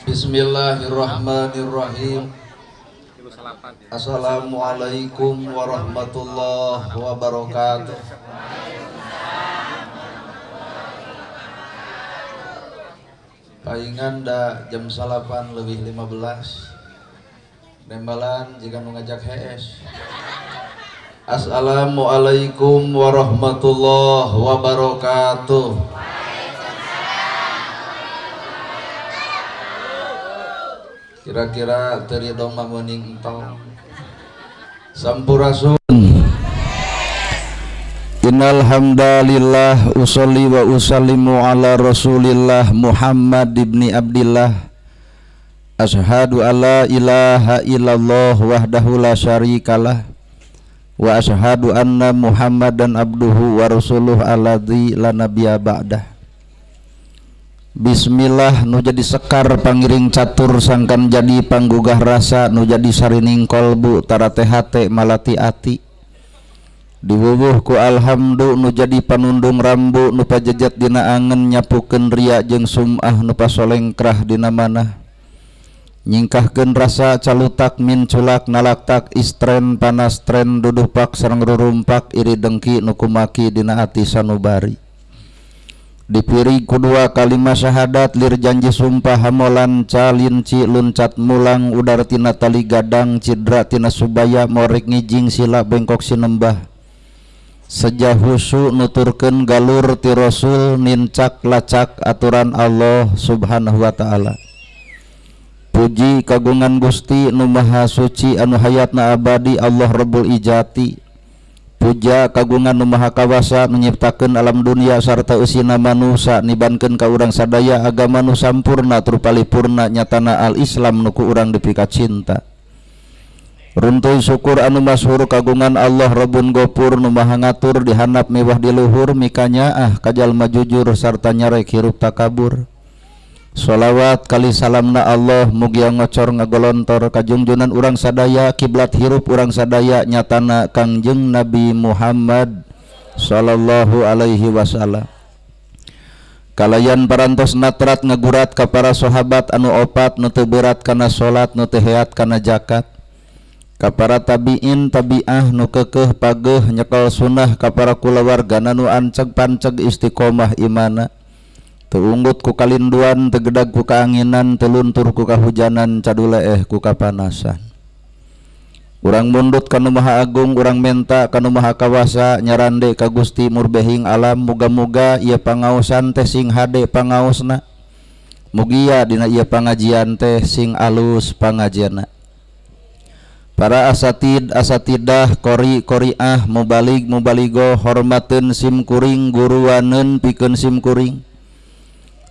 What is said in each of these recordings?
Bismillahirrahmanirrahim. Assalamualaikum warahmatullahi wabarakatuh. Paingan da jam 8:15 nembalan jika mengajak HS. Assalamualaikum warahmatullahi wabarakatuh. Kira-kira teri doma meuning entong sampurasun. Innal hamdalillah usolli wa usallimu ala Rasulillah Muhammad ibni Abdillah. Asyhadu alla ilaha illallah wahdahu la syarikalah wa asyhadu anna Muhammadan abduhu wa rasuluh alladzi la nabiyya ba'dah. Bismillah nu jadi sekar pangiring catur sangkan jadi panggugah rasa nu jadi sarining kolbu tarate hate malati ati diwuwuh ku alhamdu nu jadi panundung rambu nu pajejat dina angen nyapukeun ria jeung sum'ah nu pasolengkrah dina manah nyingkahkeun rasa calutak min culak nalaktak istren panas tren dudupak sareng rurumpak iri dengki nu kumaki dina ati sanubari dipiri kedua kalimat syahadat lir janji sumpah hamolan calinci luncat mulang udar tina tali gadang cidra tina subaya morik ngijing sila bengkok sinembah sejahusu nuturkeun galur ti rasul nincak lacak aturan Allah subhanahu wa ta'ala. Puji kagungan Gusti nu maha suci anu hayatna abadi Allah Rabbul Ijati. Puja kagungan nu maha kawasa menyiptakeun alam dunia sarta eusina manusia nibankeun ka urang sadaya agama nu sampurna tur paripurna nyatana al-Islam nu ku urang dipikat cinta. Runtuy syukur anu masyhur kagungan Allah Rabbun Gopur nu maha ngatur dihandap mewah di luhur mikanya kajalma jujur sarta nyarek hirup takabur. Sholawat kali salamna Allah mugia ngocor ngagolontor kajungjunan urang sadaya kiblat hirup urang sadaya nyatana Kangjeng Nabi Muhammad sallallahu alaihi wasallam. Kalayan parantos natrat ngagurat ka para sahabat anu opat nu teu berat kana salat nu teu heat kana zakat. Ka para tabiin tabiah nu keukeuh pageeh nyekel sunnah ka para kulawargana nu anceg panceg istiqomah imana. Teunggut ku kalinduan tegedag ku kaanginan teluntur ku kahujanan cadule ku kapanasan. Urang mundut kanu maha agung urang menta kanu maha kawasa nyarande ka Gusti murbehing alam muga-muga ieu pangaosan teh sing hade pangaosna mugia dina ieu pangajian teh sing alus pangajianna. Para asatid asatidah qori qoriah mubalig mubaligo hormateun sim kuring guruaneun pikeun sim kuring.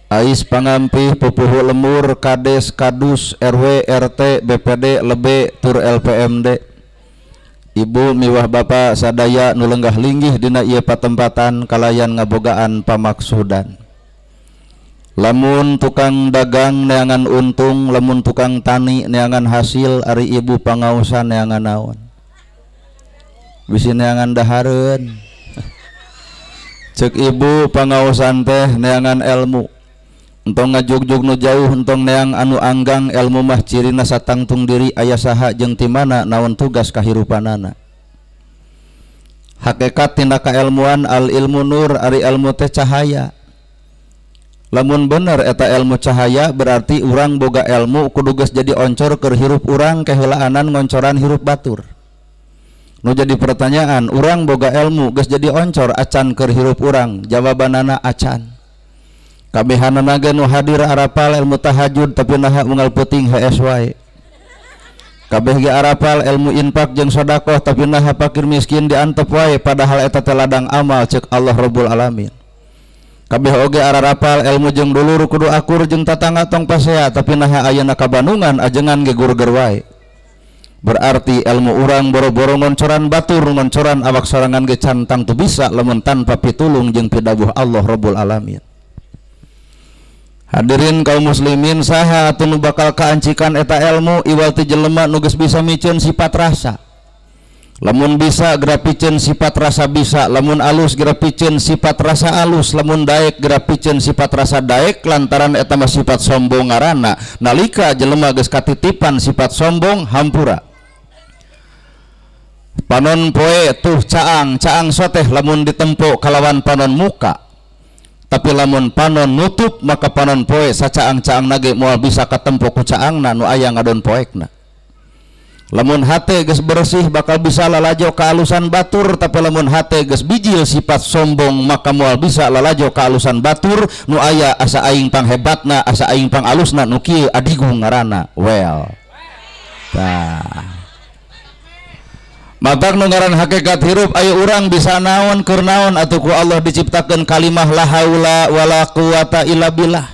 Ais pangampih pupuhu lemur kades kadus RW RT BPD lebe tur LPMD ibu miwah bapak sadaya nu lenggah linggih dina ieu patempatan kalayan ngabogaan pamaksudan. Lamun tukang dagang neangan untung, lamun tukang tani neangan hasil, ari ibu pangaosan neangan naon bisi neangan dahareun cek ibu pangaosan teh neangan ilmu. Entong ngajugjug nu jauh entong neang anu anggang ilmu mah cirina satangtung diri aya saha jeung ti mana naon tugas kahirupanana. Hakikat tina kailmuan al ilmu nur ari ilmu teh cahaya. Lamun bener eta ilmu cahaya berarti urang boga ilmu kudu geus jadi oncor keur hirup urang keheulaanan ngoncoran hirup batur. Nu jadi pertanyaan urang boga ilmu geus jadi oncor acan keur hirup urang jawabanana acan. Kabehanana ge nu hadir arapal ilmu tahajud tapi naha unggal peuting HS wae. Kabeh ge arapal ilmu infak jeung sedekah tapi naha fakir miskin diantep wae padahal eta teh ladang amal ceuk Allah Rabbul Alamin. Kabeh oge arapal ilmu jeung dulur kudu akur jeung tatangga tong pasea tapi naha ayeuna ka Bandungan ajengan ge gurger wae. Berarti ilmu urang boro-boro ngoncoran batur ngoncoran awak sorangan ge cantang tu bisa lamun tanpa pitulung jeung pidawuh Allah Rabbul Alamin. Hadirin kaum muslimin saha atuh nu bakal kaancikan eta ilmu iwal ti jelema nu geus bisa miceun sifat rasa. lamun bisa grapikeun sifat rasa bisa, lamun alus grapikeun sifat rasa alus, lamun daek grapikeun sifat rasa daek, lantaran eta mah sifat sombong ngaranna. Nalika jelema geus katitipan sifat sombong hampura. Panon poe tuh caang soteh lamun ditempo kalawan panon muka, tapi lamun panon nutup maka panon poe sacaang-caang nage moal bisa katempo ku caangna nu aya ngadon poekna. Lamun hate geus bersih bakal bisa lalajo ka alusan batur, tapi lamun hate geus bijil sifat sombong maka moal bisa lalajo ka alusan batur nu aya asa aing panghebatna, asa aing pangalusna nu kieu adigu ngaranna well. Tah matak nu ngaran hakikat hirup ayo urang bisa naon keur naon atuh ku Allah diciptakeun kalimah la haula wala quwata illa billah.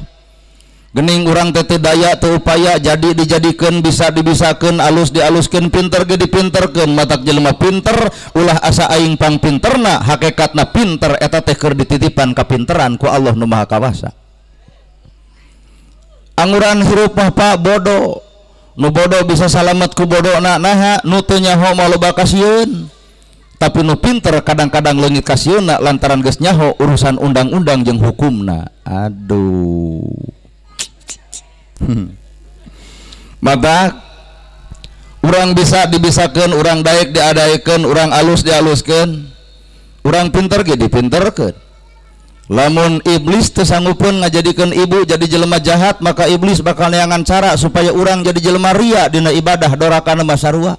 Gening urang teh teu daya teu upaya jadi dijadikeun, bisa dibisakeun, alus dialuskeun, pinter ge dipinterkeun. Matak jelema pinter ulah asa aing pang pinterna, hakikatna pinter eta teh keur dititipan kapinteran ku Allah nu Maha Kawasa. Anguran hirup mah Pak bodoh, nu bodoh bisa salamet ku bodona naha, nu teu nyaho mah loba kasieun. Tapi nu pinter kadang-kadang leungit kasieunna lantaran geus nyaho urusan undang-undang jeung hukumna. Aduh. Mata urang bisa dibisakeun, urang daek diadaikeun, urang alus dialuskeun, urang pinter ge dipinterkeun. Lamun iblis teu sanggupeun ngajadikeun ibu jadi jelema jahat, maka iblis bakal neangan cara supaya urang jadi jelema ria dina ibadah dorakana mah sarua.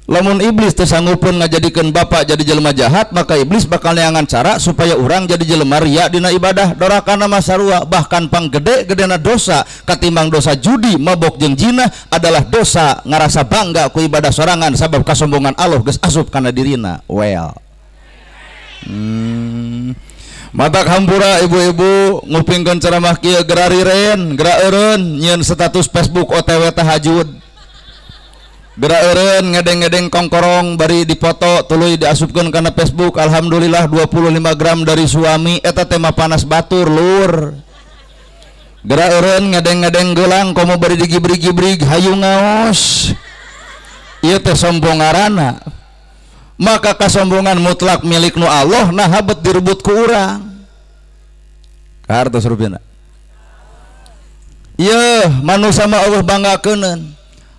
Lamun iblis teu sanggupeun ngajadikeun bapak jadi jelema jahat, maka iblis bakal neangan cara supaya urang jadi jelema ria dina ibadah dorakana mah sarua. Bahkan pang-gede-gedena dosa katimbang dosa judi, mabok jeung zina adalah dosa ngarasa bangga ku ibadah sorangan sabab kasombongan Allah geus asup kana dirina. Well. Matak hampura ibu-ibu ngupingkeun ceramah kieu geura riren, geura eureun nyieun status Facebook OTW tahajud. Geura eureun ngedeng-ngedeng kongkorong bari dipoto tuluy diasupkeun kana Facebook. Alhamdulillah 25 gram dari suami eta teh mah panas batur lur. Geura eureun ngedeng-ngedeng geulang komo bari digibrig-gibrig hayu ngaos. Ieu teh sombong ngaranna. Maka kasombongan mutlak milik nu Allah nah habet direbut ku urang. Kartos rupina. Ieu manusia mah Allah banggakeun.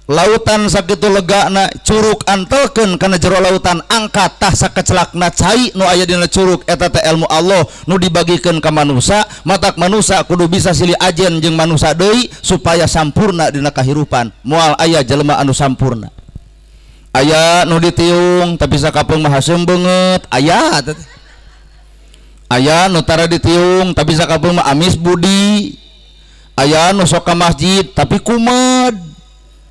Lautan sakitu legana, curug antelkeun kana jero lautan angkat tah sakecelakna cai nu aya dina curug eta teh ilmu Allah nu dibagikeun ka manusia. Matak manusia kudu bisa silih ajen jeung manusia deui supaya sampurna dina kahirupan. Moal aya jelema anu sampurna. Aya nu ditiung tapi sakapeung mah haseum beungeut, aya teh. Aya nu tara ditiung tapi sakapeung mah amis budi. Aya nu sok ka masjid tapi kumed.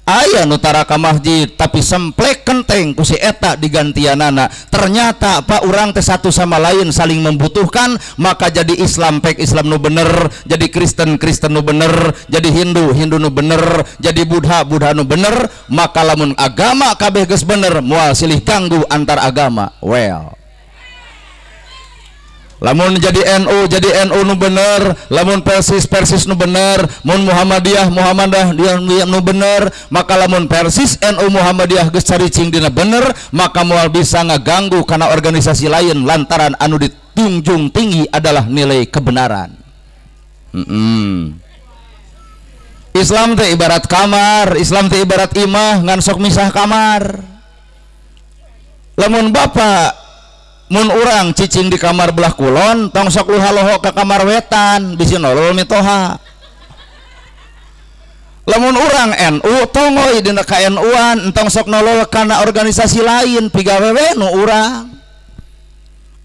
Aya nu tara ka masjid tapi semplek kenteng ku si eta digantianana. Ternyata Pak urang teh satu sama lain saling membutuhkan, maka jadi Islam pek Islam nu bener, jadi Kristen nu bener, jadi Hindu nu bener, jadi Buddha nu bener. Maka lamun agama kabeh geus bener moal silih ganggu antar agama. Well. Lamun jadi NU nu bener, lamun Persis nu bener, mun Muhammadiyah nu bener, maka lamun Persis NU Muhammadiyah geus caricing dina bener, maka moal bisa ngaganggu kana organisasi lain lantaran anu ditunjung tinggi adalah nilai kebenaran. Islam teh ibarat kamar, Islam teh ibarat imah ngan sok misah kamar. Lamun bapak mun urang cicing di kamar belah kulon tong sok luha-loho ke kamar wetan bisi nolol mitoha. Lamun urang NU tongoy dina ka NU-an entong sok nolol kana organisasi lain pigawewe nu urang.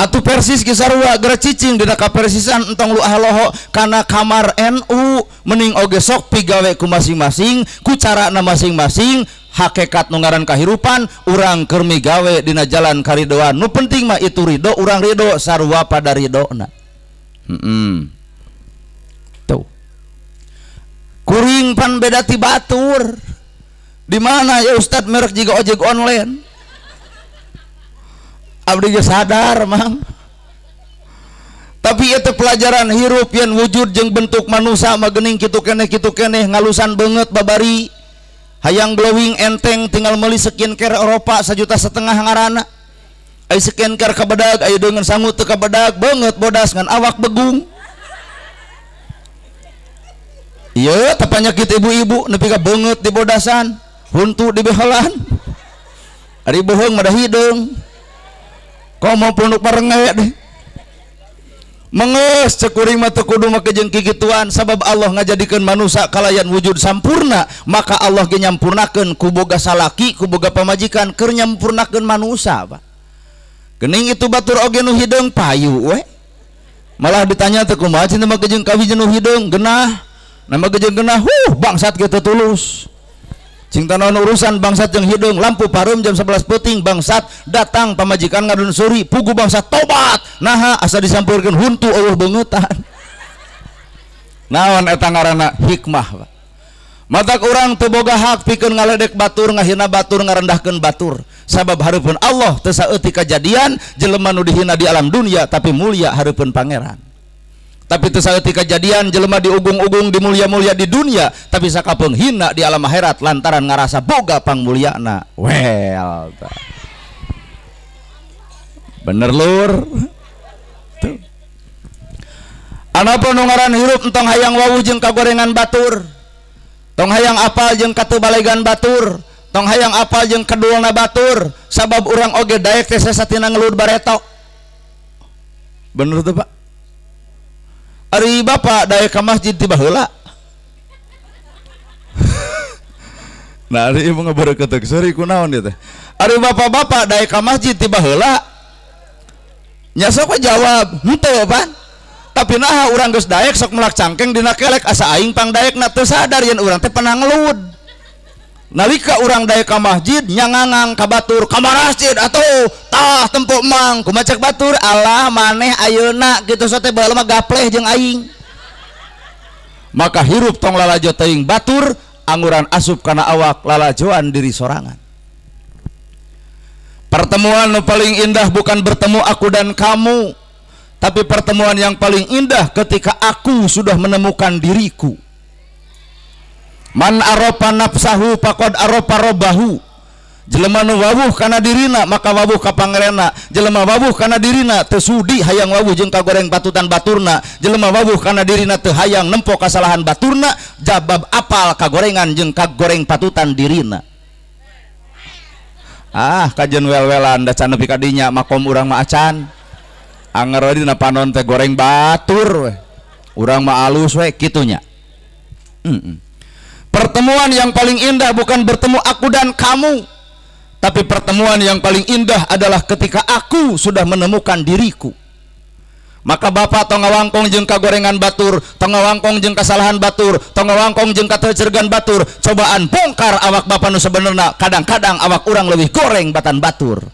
Atuh Persis ge sarua geura cicing dina ka Persisan entong luha-loho kana kamar NU mending oge sok pigawe ku masing-masing ku carana masing-masing. Hakikat nu ngaran kahirupan urang keur migawe dina jalan karidoan. Nu penting mah itu ridho, urang ridho sarua pada ridona. Tuh. Kuring pan beda ti batur. Di mana ya Ustad merek jiga ojek online? Abdi ge sadar mang. Tapi itu pelajaran hirup yang wujud jeung bentuk manusia mah geuning kitu keneh ngalusan beungeut babari. hayang glowing enteng tinggal meuli skincare Eropa 1,5 juta ngaranna. Ai skincare ka badag aya dengan sangut teu ka badag beungeut bodas ngan awak begung. Ieu teh panyakit ibu-ibu nepi ka beungeut di bodasan, huntu di behelan. Ari bohong mah da hideung. Komo punduk barenge deh. Mengeus cek kuring mah teu kudu make jeung kikituan sabab Allah ngajadikeun manusia kalayan wujud sampurna, maka Allah ge nyampurnakeun ku boga salaki ku boga pamajikan keur nyampurnakeun manusia Pak. Geuning itu batur oge nu hideung payu we. Malah ditanya teh kumaha cenah make jeung kawin nu hideung genah. Nama jeung genah bangsat ge teu tulus. Cing tanaon urusan bangsat jeung hideung lampu pareum jam 11 peuting bangsat datang pamajikan ngadun suri pugu bangsat tobat naha asa disampurkeun huntu eueuh beungutan. Naon eta ngaranna hikmah Pak. Matak urang teu boga hak pikeun ngaledek batur ngahina batur ngarendahkeun batur sabab hareupeun Allah teu saeutik kajadian jelema nu dihina di alam dunia tapi mulia hareupeun pangeran. Tapi teu saeutik kajadian jelema diugung-ugung di mulia-mulia di dunia tapi sakapeung hina di alam akhirat lantaran ngarasa boga pangmulyana. Well bener lur tuh. Anapun nu ngaran hirup entong hayang wawuh jeung kagorengan batur, tong hayang apal jeung katebalegan batur, tong hayang apal jeung kedulna batur sabab urang oge daek teh sasatina ngeluhur bareto. Bener tuh Pak. Ari bapak daek ka masjid ti baheula. Nah ari ieu ngabeureukeut seueur kunaon ieu teh. Ari bapak-bapak daek ka masjid ti baheula. Nya sok jawab, henteu Pan. Tapi naha urang geus daek sok melak cangkeng dina kelek asa aing pang daekna teu sadar yen urang teh pernah ngelud. Nalika urang daek ka masjid nyangangang ka batur ka masjid atuh tah tempo mang kumaha cek batur alah maneh ayeuna kitu sote baheula mah gapleh jeung aing. Maka hirup tong lalajo teuing batur anguran asup kana awak lalajoan diri sorangan. Pertemuan nu paling indah bukan bertemu aku dan kamu, tapi pertemuan yang paling indah ketika aku sudah menemukan diriku. Man aropa nafsahu faqad aropa robbahu. Jelema nu wawuh kana dirina maka wawuh ka pangerenna. Jelema wawuh kana dirina teu sudi hayang wawuh jeung kagoreng patutan baturna. Jelema wawuh kana dirina teu hayang nempo kasalahan baturna jabab apal kagorengan jeung kagoreng patutan dirina. Ah kajen wel-welan da can nepi ka dinya makom urang mah acan. Anger dina panon teh goreng batur we. Urang mah alus we kitunya. Pertemuan yang paling indah bukan bertemu aku dan kamu, tapi pertemuan yang paling indah adalah ketika aku sudah menemukan diriku. Maka bapak tong ngawangkong jeung kagorengan batur, tong ngawangkong jeung kasalahan batur, tong ngawangkong jeung kateucergan batur, cobaan bongkar awak bapak nu sebenarnya. Kadang-kadang awak urang leuwih goreng batan batur.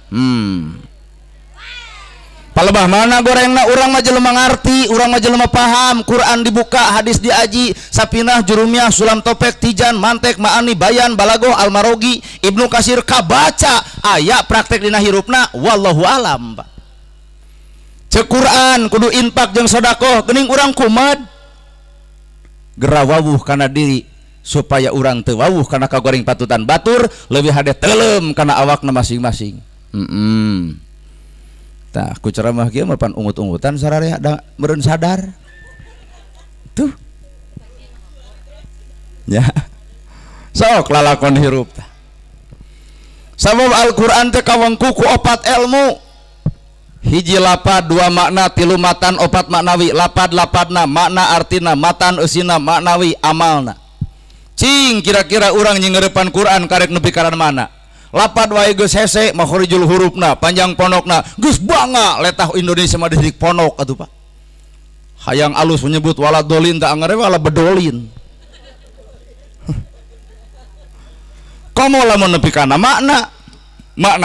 Palebah mana gorengna urang mah jelema ngarti, urang mah jelema paham, Quran dibuka, hadis diaji, Sapinah, Jurumiyah, Sulam Topek, Tijan, Mantek, Ma'ani, Bayan, Balagoh, Al-Marogi, Ibnu Katsir kabaca aya praktek dina hirupna wallahu alam. Cek Quran kudu infak jeung sedekah, geuning urang kumaha gera wawuh kana diri supaya urang teu wawuh kana kagoreng patutan batur, leuwih hade telem kana awakna masing-masing. Tah ku ceramah kieu mah pan ungut-ungutan sararea meureun sadar. Tuh. Ya. Sok lalakon hirup tah. Sabab Al-Qur'an teh kawengku ku 4 ilmu. Hiji lapad, 2 makna, 3 matan, 4 maknawi. Lapad-lapadna, makna artina, matan eusina, maknawi amalna. Cing kira-kira urang nyingeurepan Quran karek nepi ka mana? Lapad wae geus hese makhorijul hurufna panjang ponokna geus bangga letah Indonesia mah didik ponok atuh Pak. Hayang alus menyebut waladolin tak angare wala bedolin. Komo lamun nepi kana makna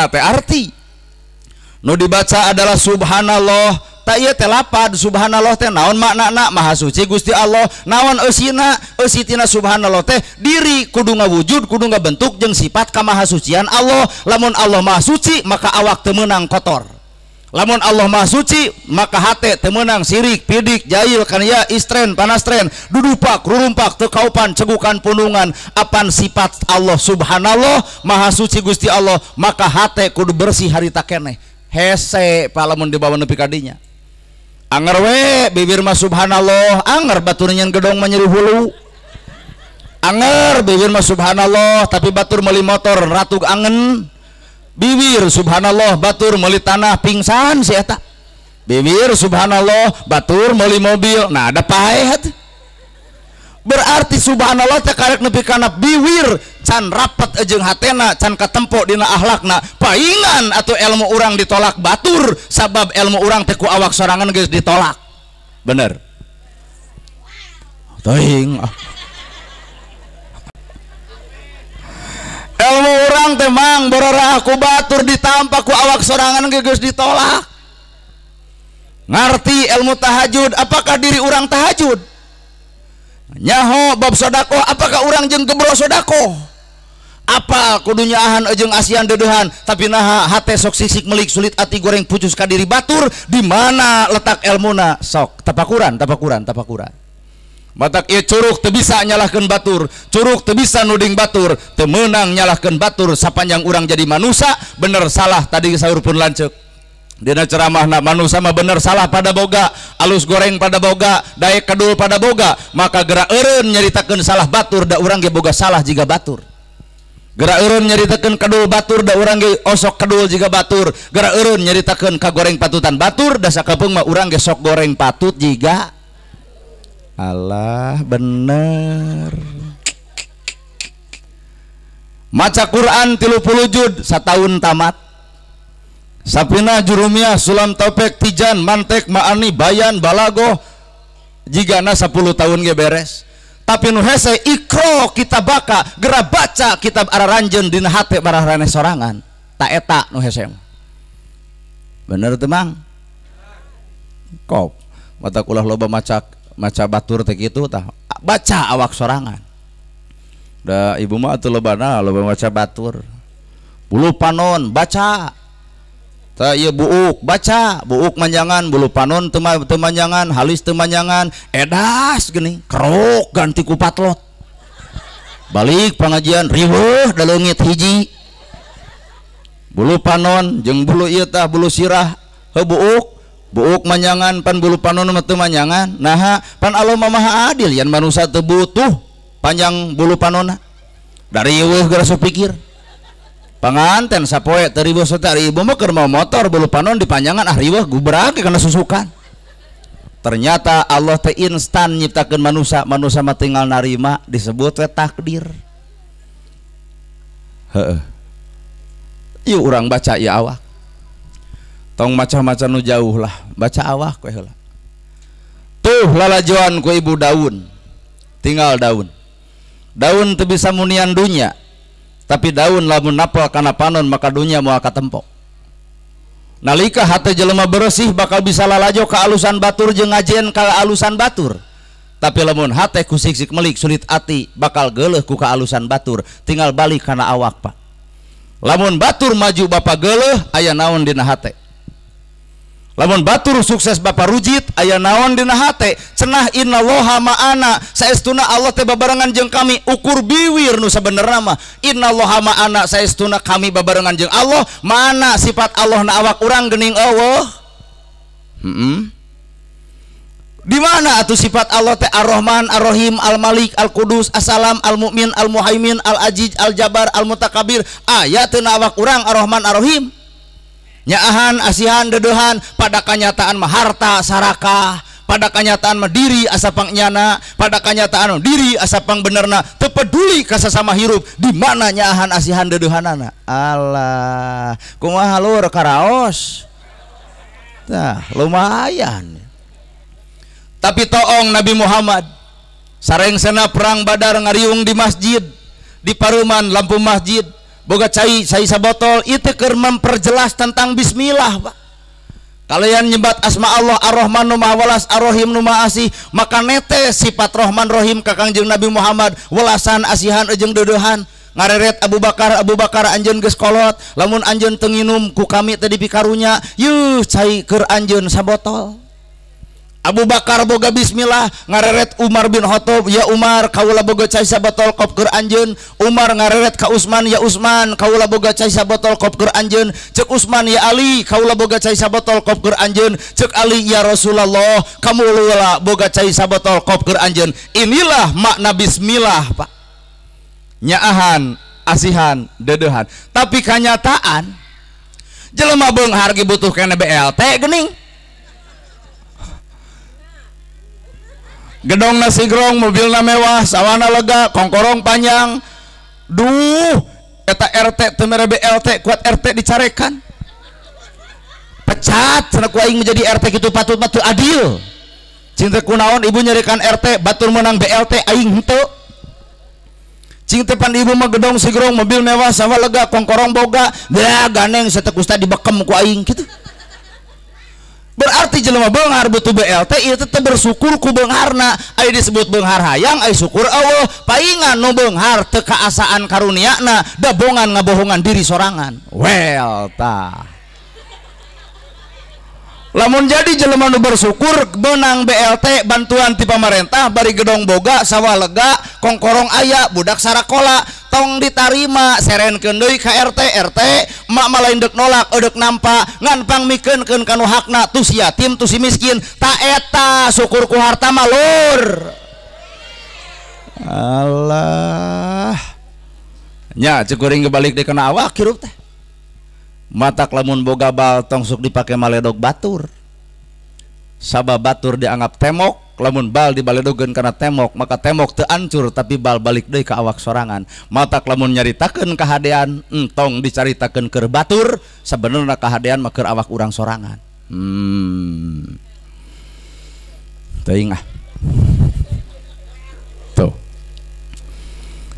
teh arti. Nu dibaca adalah subhanallah. Tak ieu teh lapad subhanallah teh naon maknana maha suci Gusti Allah, naon eusina eusitina subhanallah teh diri kudu ngawujud kudu ngabentuk jeung sifat kamahasucian Allah. Lamun Allah maha suci maka awak teu meunang kotor, Lamun Allah Maha Suci maka hate teu meunang sirik, pidik, jahil, kania, istren, panastren, dudupak, rurumpak, teu kaupan, cegukan, punungan, apan sifat Allah Subhanallah Maha Suci Gusti Allah, maka hate kudu bersih harita keneh. Hese palamun dibawa nepi ka dinya. Anger we bibir mah Subhanallah, anger batur nyen gedong menyeru hulu. Anger bibir mah Subhanallah tapi batur meuli motor ratug angen. Bibir Subhanallah batur meuli tanah pingsan si eta. Bibir Subhanallah batur meuli mobil, nah ada paeh. Berarti Subhanallah teh karek nepi kana bibir can rapat jeung hatena, can katempo dina akhlakna. Paingan atuh ilmu urang ditolak batur, sabab ilmu urang teh ku awak sorangan geus ditolak. Bener. Teuing. Ilmu orang temang bororah ku batur ditampak ku awak sorangan geus ditolak. Ngarti ilmu tahajud, apakah diri orang tahajud? Nyaho bab sodako, apakah orang jeung gebro sodako? Apa kudunya ahan jeung asian dedehan, tapi naha hate sok sisik melik sulit ati goreng pucus ka diri batur, di mana letak ilmuna? Sok tapakuran. Matak ieu curug teu bisa nyalahkeun batur, curug teu bisa nuding batur, teu meunang nyalahkeun batur sapanjang urang jadi manusia. Bener salah tadi saur pun lanceuk dina ceramahna, manusia mah bener salah pada boga, alus goreng pada boga, daek kadul pada boga, maka gerak eureun nyaritakeun salah batur da urang ge boga salah jiga batur. Gerak eureun nyaritakeun kadul batur da urang ge osok kadul jiga batur. Gerak eureun nyaritakeun ka goreng patutan batur da sakapeung mah urang ge sok goreng patut jiga Allah. Bener. Maca Quran 30 juz satahun tamat. Sapina jurumiyah sulam taufik tijan mantek maani bayan balago jigana 10 tahun ge beres. Tapi nu hese ikro kitabaka gera baca kitab araranjeun dina hate barahraneh sorangan. Ta eta nu hese. Bener teu Mang? Kop mata kulah loba maca batur teh kitu tah, baca awak sorangan. Da ibu mah atuh lobana loba maca batur. Bulu panon baca. Tah ieu buuk baca, buuk manjangan, bulu panon teu manjangan, halis teu manjangan, edas geuning, kerok ganti ku patlot. Balik pengajian riweuh da leungit hiji. Bulu panon jeung bulu ieu tah bulu sirah heuh buuk manjangan pan bulu panon mah teu manjangan. Naha pan Allah mah maha adil, yan manusia teu butuh panjang bulu panonna. Dari riweuh geura sok pikir. Panganten sapoe teu riweuh sote ibu mah keur mau motor bulu panon dipanjangan riweuh gubrage kana susukan. Ternyata Allah teh instan nyiptakeun manusia mah tinggal narima, disebut we takdir. Heeh. Ieu urang baca ieu awak. Tong maca-maca nu jauh lah, baca awak we heula. Tuh lalajoan ku ibu daun, tinggal daun. Daun teu bisa munian dunya, tapi daun lamun napal kana panon maka dunya moal katempo. Nalika hate jelema bersih bakal bisa lalajo ka alusan batur jeung ngajen ka alusan batur. Tapi lamun hate ku siksik melik sulit ati bakal geuleuh ku ka alusan batur, tinggal balik kana awak Pak. Lamun batur maju bapa geuleuh aya naon dina hate. Lamun batur sukses bapa rujit aya naon dina hate, cenah innallaha ma'ana, saestuna Allah teh babarengan jeung kami. Ukur biwir nu sabenerna mah innallaha ma'ana, saestuna kami babarengan jeung Allah. Mana sifat Allah na awak urang geuning eueuh? Di mana atuh sifat Allah teh Ar-Rahman, Ar-Rahim, Al-Malik, Al-Qudus, As-Salam, Al-Mu'min, Al-Muhaimin, Al-Aziz, Al-Jabar, Al-Mutakabir. Aya teu na awak urang Ar-Rahman, Ar-Rahim? Nyaahan, asihan, dedehan, pada kenyataan mah harta sarakah, pada kenyataan mah diri asa pangnyana, pada kenyataan diri asa pang benerna, teu peduli ka sasama hirup. Di mana nyaahan, asihan, dedehanana? Allah, kumaha lur karaos? Tah, lumayan. Tapi toong Nabi Muhammad sarengsena perang Badar ngariung di masjid, di paruman lampu masjid boga cai sabotol, itu keur memperjelas tentang bismillah Pak. Kalian nyebat asma Allah Ar-Rahman nu Maha Welas, Ar-Rahim nu Maha Asih, maka nete sifat Rahman Rahim ka Kangjeng Nabi Muhammad, welasan asihan jeung dedehan. ngareret Abu Bakar anjeun geus kolot, lamun anjeun teu nginum ku kami tadi pikarunya, yuh cai keur anjeun sabotol. Abu Bakar boga bismillah, ngareret Umar bin Khattab, ya Umar kaula boga cai sabotol kop keur anjeun. Umar ngareret ka Utsman, ya Utsman kaula boga cai sabotol kop keur anjeun. Ceuk Utsman, ya Ali kaula boga cai sabotol kop keur anjeun. Ceuk Ali, ya Rasulullah kamu heula boga cai sabotol kop keur anjeun. Inilah makna bismillah, Pak. Nyaahan, asihan, dedehan. Tapi kenyataan jelema beunghar ge butuh kana BLT geuning. Gedong nasi grong, mobilna mewah, sawana lega, kongkorong panjang. Duh, eta RT teu mere BLT, kuat RT dicarekan. Pecat, cenah ku aing menjadi RT kitu patut mah teu adil. Cinta kunaon ibu nyarikan RT, batur menang BLT aing henteu. Cing teh pan ibu mah gedong sigrong, mobil mewah, sawa lega, kongkorong boga, da ganeng satek ustad dibekem ku aing kitu. Berarti jelema beunghar butuh BLT ieu teh bersyukur ku beungharna. Aya disebut beunghar hayang, aya syukur Allah. Paingan nu beunghar teu kaasaan karuniana, da bongan ngabohongan diri sorangan. Well tah. Lamun jadi jelema nu bersyukur benang BLT bantuan ti pamarentah bari gedong boga, sawah lega, kongkorong aya, budak sarakola tong ditarima, serenkeun deui ka RT mak malain deuk nolak, eudek nampa ngan pangmikeunkeun kanu hakna tu si yatim tu si miskin. Ta eta syukur ku harta mah lur. Allah. Nya ceuk kuring gebalik deui kana awak hirup teh. Matak lamun boga bal tong sok dipake maledog batur. Sabab batur dianggap temok, lamun bal dibaledogeun kana temok, maka temok teu ancur tapi bal balik deui ka awak sorangan. Matak lamun nyaritakeun kahadean, entong dicaritakeun keur batur, sabenerna kahadean mah keur awak urang sorangan. Teuing ah. Tuh.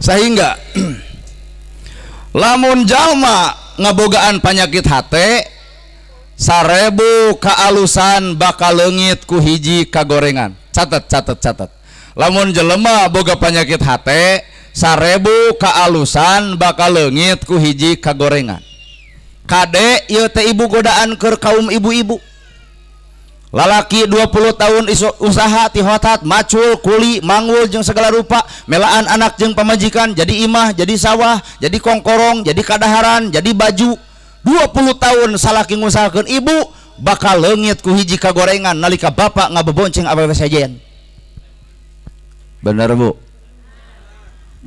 Sehingga lamun jalma ngabogaan penyakit hate 1000 kaalusan bakal leungit ku hiji kagorengan. Catat. Lamun jelema boga penyakit hate 1000 kaalusan bakal leungit ku hiji kagorengan. Kade ieu teh ibu godaan keur kaum ibu-ibu. Lalaki 20 tahun usaha ti hotat, macul, kuli, manggul jeung segala rupa, melaan anak jeung pamajikan, jadi imah, jadi sawah, jadi kongkorong, jadi kadaharan, jadi baju. 20 tahun salaki ngusahakeun ibu bakal leungit ku hiji kagorengan nalika bapak ngabebonceng awewe sejen. Bener Bu?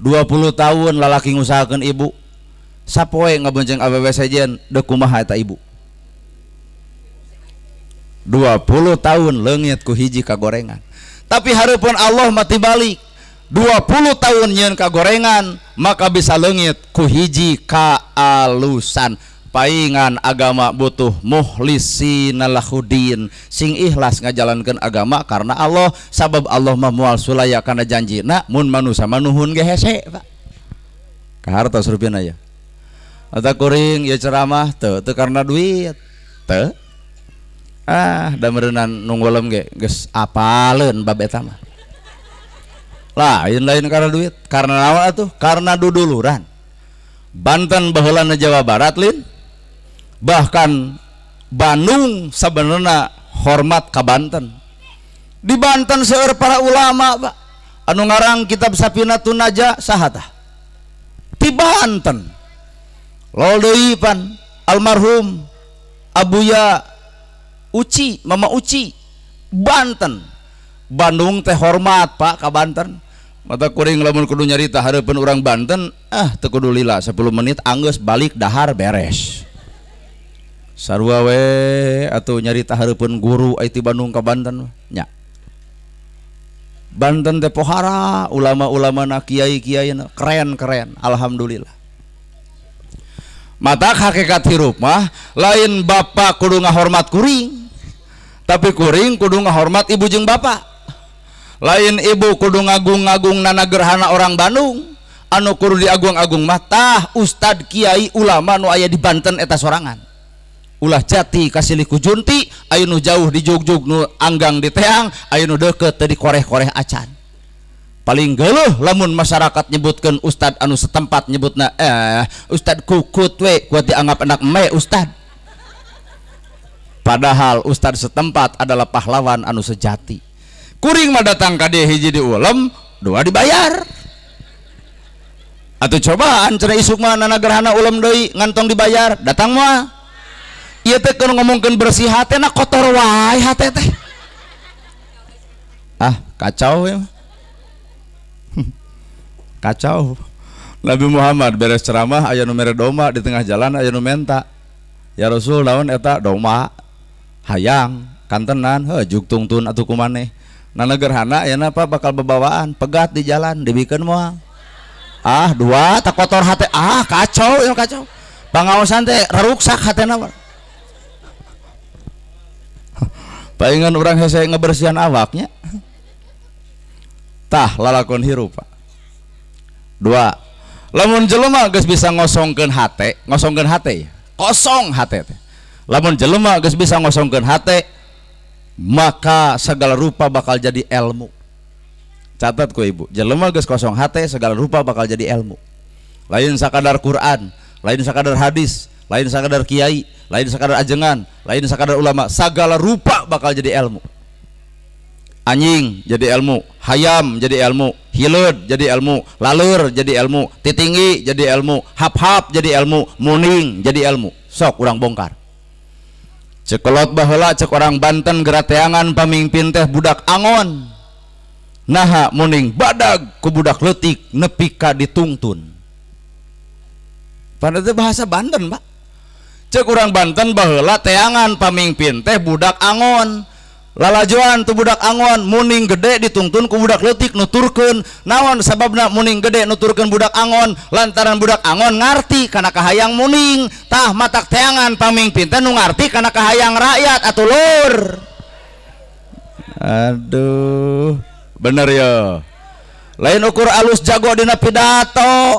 20 tahun lalaki ngusahakeun ibu, sapoe ngabonceng awewe sejen, deuk kumaha eta ibu? 20 tahun leungit ku hiji kagorengan. Tapi hareupeun Allah mati balik 20 tahun nyeun kagorengan maka bisa leungit ku hiji kaalusan. Paingan agama butuh mukhlisina lahudin, sing ikhlas ngajalankeun agama karena Allah. Sabab Allah mah moal sulaya kana janjina mun manusia manuhun ge hese Pak. Kahartos rupina ya. Eta kuring ya ceramah teu karena duit. Teu. Da meureunan nunggolem ge geus apaleun bab eta mah. Lain karena duit, karena naon atuh? Karena duduluran. Banten baheulana Jawa Barat lin. Bahkan Bandung sabenerna hormat ka Banten. Di Banten seueur para ulama Pak. Anu ngarang kitab Safinatun Najah saha tah? Ti Banten. Lol deui pan almarhum Abuya Uci, Mama Uci, Banten. Bandung teh hormat Pak ka Banten. Mata kuring lamun kudu nyarita hareupeun urang Banten, teu kudu lila 10 menit anggeus balik dahar beres. Sarua we atuh nyarita hareupeun guru aya ti Bandung ka Banten nya. Banten teh pohara, ulama-ulamana, kiai-kiaina keren-keren, alhamdulillah. Mata hakikat hirup mah lain bapak kudu ngahormat kuring, tapi kuring kudu ngahormat ibu jeung bapak. Lain ibu kudu ngagung-ngagung nana gerhana orang Bandung, anu kudu diagung-agung mah tah ustad kiai ulama nu aya di Banten eta sorangan. Ulah jati kasilih ku junti, aya nu jauh di jugjug nu anggang di teang, aya nu deukeut teu dikoreh-koreh acan. paling geuleuh lamun masyarakat nyebutkeun ustad anu setempat nyebutna ustad kukut we kuat dianggap anak me ustad, padahal ustad setempat adalah pahlawan anu sejati. Kuring mah datang ka dieu hiji diulem, dua dibayar. Atuh cobaan cenah isuk mah nanagerhana ulem deui ngantong dibayar, datang mah ieu teh keur ngomongkeun bersih hate na kotor wae hate teh. Kacau ya. Kacau. Nabi Muhammad beres ceramah aya nu mere doma di tengah jalan, aya nu menta, ya Rasul naon eta doma hayang kantenan juk tungtun atuh kumaneh nanagerhana aya apa bakal bebawaan pegat di jalan dibikeun moal dua tak kotor hate kacau ya kacau pangaosan teh raruksak hatena paingan urang hese ngebersihan awaknya tah lalakon hirup Pak. Dua, lamun jelema geus bisa ngosongkeun hate kosong hate teh. Lamun jelema geus bisa ngosongkeun hate, maka segala rupa bakal jadi ilmu. Catat ku ibu, jelema geus kosong hate segala rupa bakal jadi ilmu. Lain sakadar Quran, lain sakadar hadis, lain sakadar kiai, lain sakadar ajengan, lain sakadar ulama, segala rupa bakal jadi ilmu. Anjing jadi ilmu, hayam jadi ilmu, hileud jadi ilmu, laleur jadi ilmu, titinggi jadi ilmu, hap-hap jadi ilmu, muning jadi ilmu. Sok urang bongkar. Cekolot baheula cek orang Banten gerateangan pamimpin teh budak angon. Naha muning badag ku budak leutik nepi ka ditungtun. Pada teh bahasa Banten, Pak. Cek urang Banten baheula teangan pamimpin teh budak angon. Lalajuan tu budak angon muning gede ditungtun ku budak leutik nuturkeun naon sababna muning gede nuturkeun budak angon lantaran budak angon ngarti kana kahayang muning tah matak teangan pamimpin teh nu ngarti kana kahayang rakyat atuh lur. Aduh bener ya, lain ukur alus jago dina pidato.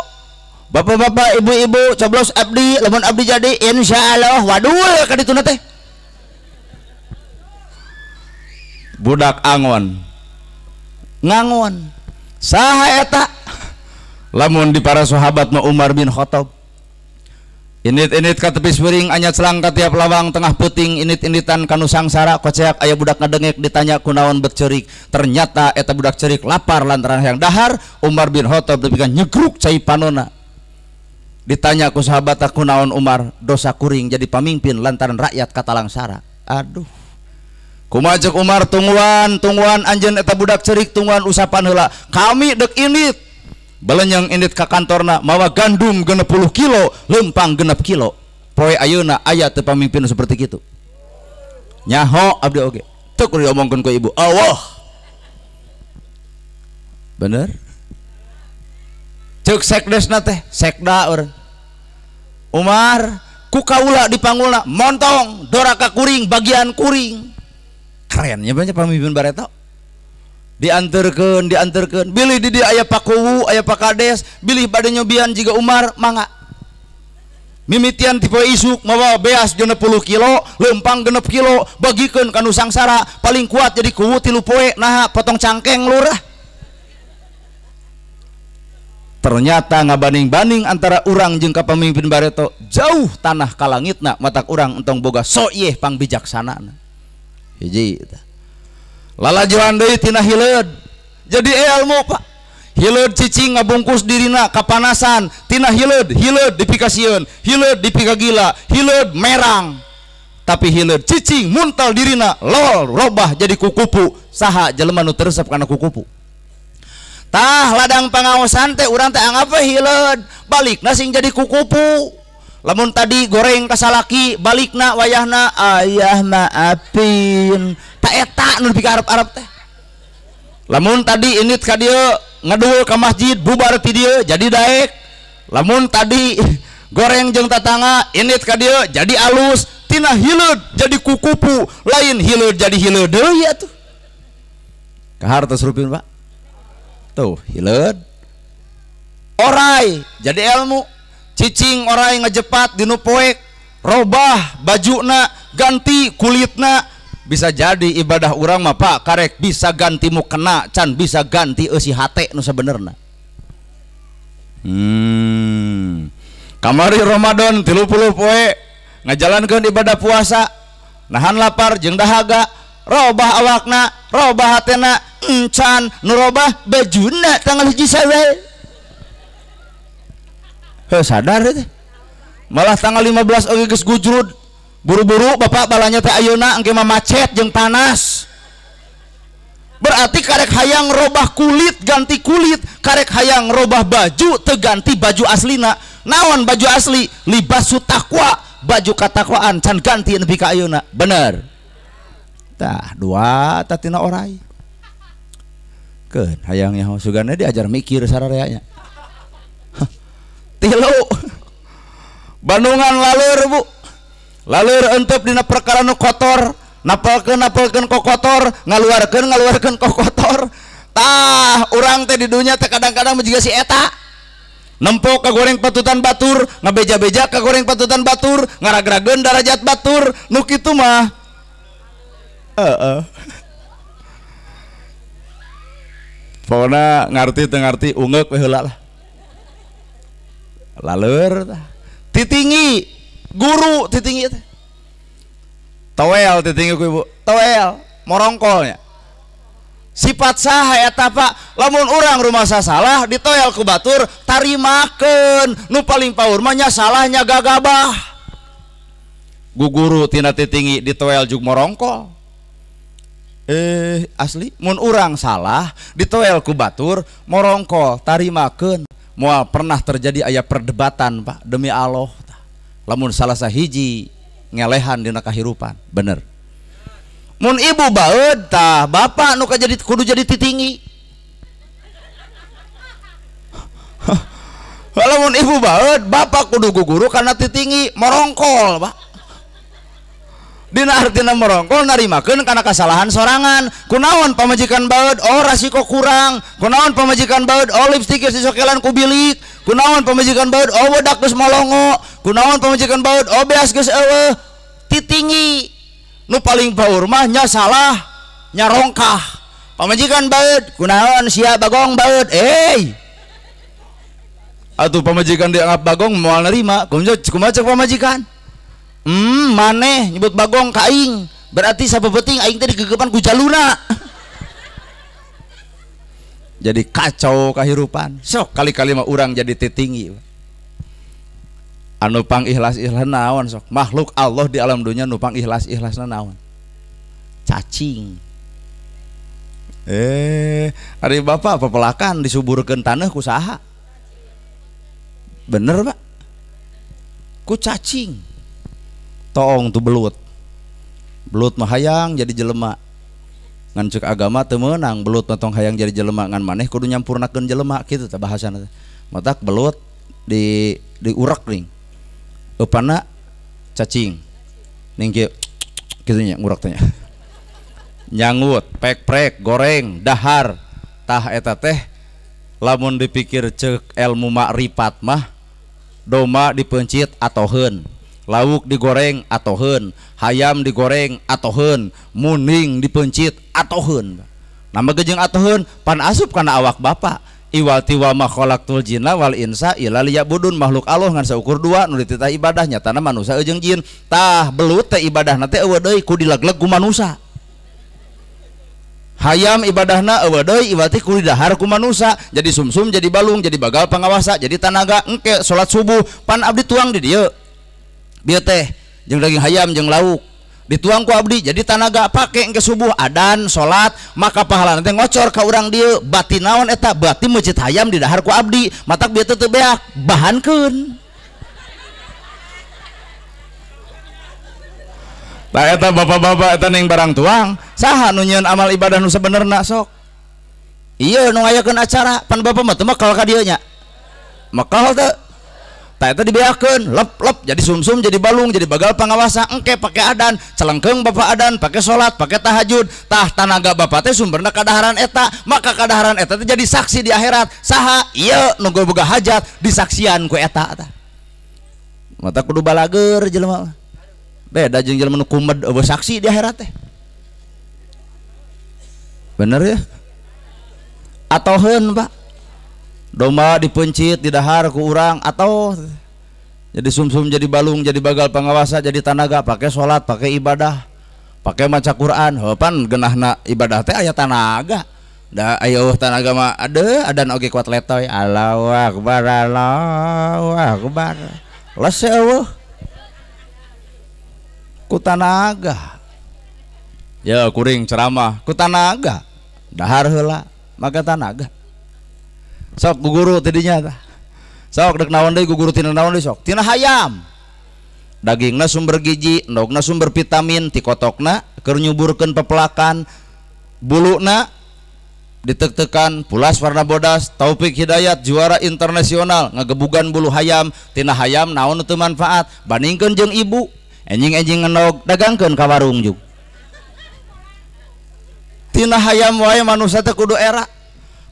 Bapak-bapak ibu-ibu coblos abdi lamun abdi jadi insyaallah wadul ka dituna teh budak angon ngangon saha eta lamun di para sahabat mah Umar bin Khattab init-init ka tepi seuring anyat selang ka tiap lawang tengah puting init-initan kanu sangsara koceak aya budak ngadengek ditanya kunaon bet ceurik ternyata eta budak ceurik lapar lantaran hayang dahar. Umar bin Khattab dipikeun nyegruk cai panona ditanya ku sahabat kunaon Umar dosa kuring jadi pamimpin lantaran rakyat katalangsara. Aduh kumaha cek Umar tungguan anjeun eta budak ceurik tungguan usapan heula kami dek init balenyang init ka kantorna mawa gandum 60 kilo lempang 6 kilo poe ayeuna aya teu pamimpin seperti kitu nyaho abdi oge teu kudu diomongkeun ku ibu Allah bener cek sekdesna teh sekda urang Umar ku kaula dipangulna montong doraka kuring bagian kuring kerennya banyak pemimpin bareto dianterkeun bilih di dia aya pakuwu aya pakades bilih bade nyobian jiga Umar mangga mimitian tipe isuk mawa beas 60 kilo lempang 6 kilo bagikeun kanu sangsara paling kuat jadi kuwu 3 poe nah potong cangkeng lurah. Ternyata ngabanding-banding antara urang jeung ka pemimpin bareto jauh tanah ka langitna matak urang entong boga soyeh pang bijaksanana hiji lalajuan deui tina hileud jadi ilmu Pak. Hileud cicing ngabungkus dirina kapanasan tina hileud dipikasieun hileud dipikagila hileud merang tapi hileud cicing muntal dirina lol robah jadi kukupu saha jelema nu teresep kana kukupu tah ladang pangaosan teh urang teh anggap hileud balikna sing jadi kukupu. Lamun tadi goreng kasalaki balikna wayahna ayah maafin tak eta nu dikarep-arep teh. Lamun tadi init ka dieu ngadul ka masjid bubar ti dieu jadi daek. Lamun tadi goreng jeung tatangga init ka dieu jadi alus tina hileud jadi kukupu lain hileud jadi hileud deui atuh. Kahar tos rupin Pak. Tuh hileud orai jadi ilmu cicing orai ngejepat dinu poek robah bajuna ganti kulitna bisa jadi ibadah urang mah Pak karek bisa ganti mukena can bisa ganti eusi hate nu sabenerna. Kamari Ramadan 30 poe ngajalankeun ibadah puasa nahan lapar jeung dahaga robah awakna robah hatena encan nu robah bajuna tanggal hiji Syawal. Heuh sadar teh malah tanggal 15 oge geus gujrud buru-buru bapak balanya teh ayeuna engke mah macet jeung panas. Berarti karek hayang robah kulit ganti kulit, karek hayang robah baju teu ganti baju aslina. Naon baju asli? Libasu taqwa, baju katakwaan can ganti nepi ka ayeuna. Bener. Tah dua tatina orai. Keun hayang nyaho sugana diajar mikir sarareanya. Tilu. Bandungan laleur Bu. Laleur entep dina perkara nu kotor. Napalkeun kok kotor ngaluarkeun kok kotor. Tah urang teh di dunya teh kadang-kadang jiga si eta nempok ka goreng patutan batur ngabeja-beja ka goreng patutan batur ngaragrageun darajat batur nu kitu mah pokona ngarti teu ngarti ungeuk we heula lah. Laleur tah titinggi guru titinggi teh towel titinggi ku Ibu towel morongkolnya sifat saha eta Pak lamun urang rumah salah ditoel ku batur tarimakeun nu paling paur mah nya salahnya gagabah guguru tina titinggi ditoel jug morongkol asli mun urang salah ditoel ku batur morongkol tarimakeun. Moal pernah terjadi aya perdebatan Pak demi Allah lamun salah sahiji ngelehan dina kahirupan bener. Mun ibu baeud tah bapak nu jadi kudu jadi titinggi. Lamun ibu baeud bapak kudu guguru karena titinggi morongkol Pak. Dina artina morongkol narimakeun kana kasalahan sorangan. Kunaon pamajikan baeud oh rasiko kurang. Kunaon pamajikan baeud oh lipstik geus disokelan ku bilik. Kunaon pamajikan baeud oh wedak geus molongo. Kunaon pamajikan baeud oh beas geus eueuh. Titinggi nu paling paur mah nya salah nya rongkah. Pamajikan baeud kunaon sia bagong baeud atuh pamajikan dianggap bagong moal nerima kumaha cek pamajikan maneh nyebut bagong ka aing berarti sabeuting aing teh digegepan ku jaluna. Jadi kacau kahirupan sok kali-kali mah urang jadi titinggi. Anu pang ikhlas-ikhlas naon sok makhluk Allah di alam dunia nupang ikhlas-ikhlasna naon cacing. Ari bapak pepelakan disuburkeun taneuh ku saha? Bener Pak ku cacing. Toong tu belut mah hayang jadi jelema ngan ceuk agama teu meunang belut mah tong hayang jadi jelema ngan maneh kudu nyampurnakeun jelema kitu teh bahasana teh. Matak belut diurek ning upana cacing ning kieu kitu nya ngurak teh nyangut prek-prek goreng dahar tah eta teh lamun dipikir ceuk ilmu makrifat mah doma dipencit atoheun lauk digoreng atoheun hayam digoreng atoheun muning dipencit atoheun nama gejeng atoheun pan asup kana awak bapak iwati wa ma khalaqtul jinna wal insa illa liya'budun makhluk Allah ngan saukur dua nu dititah ibadah nyatana manusia jeung jin tah belut teh ibadahna teh eueuh deui ku dilagleg ku manusia hayam ibadahna eueuh deui iwati ku didahar ku manusia jadi sumsum jadi balung jadi bagal pangawasa jadi tanaga engke salat subuh pan abdi tuang di dieu bieu teh jeung daging hayam jeung lauk dituang ku abdi jadi tanaga pake engke subuh adan salat maka pahalana teh ngocor ka urang dieu bati naon eta bati masjid hayam didahar ku abdi matak bieu teh beak bahankeun tah eta bapak-bapak eta ning barang tuang saha nu nyieun amal ibadah nu sabenerna sok ieu nu ngayakeun acara pan bapak mah teu makal ka dieu nya makal teh tah eta dibeakeun lep jadi sumsum jadi balung jadi bagal pangawasa engke pake adan celengkeung bapak adan pake salat pake tahajud tah tanaga bapak teh sumberna kadaharan eta maka kadaharan eta teh jadi saksi di akhirat saha ieu nu boga hajat disaksian ku eta tah mata kudu balager jelema beda jeung jelema nu kumed eueuh saksi di akhirat teh bener ya atau hen Pak domba dipencit di dahar ku urang atau jadi sumsum jadi balung jadi bagal pangawasa jadi tanaga pakai sholat pakai ibadah pakai maca Quran pan genahna ibadah teh aya tanaga da ayo tanaga mah ada adan oge kuat letoy Allahu akbar lese eueuh ku tanaga ya kuring ceramah ku tanaga dahar heula maka tanaga sok guguru tidinya tah sok dek naon deui guguru tina naon deui sok tina hayam dagingna sumber gizi endogna sumber vitamin ti kotokna keur nyuburkeun pepelakan buluna ditek-tekan pulas warna bodas Taufik Hidayat juara internasional ngagebugan bulu hayam tina hayam naon teu manfaat bandingkeun jeung ibu enjing-enjing ngenog dagangkeun ka warung jug tina hayam wae manusia teh kudu era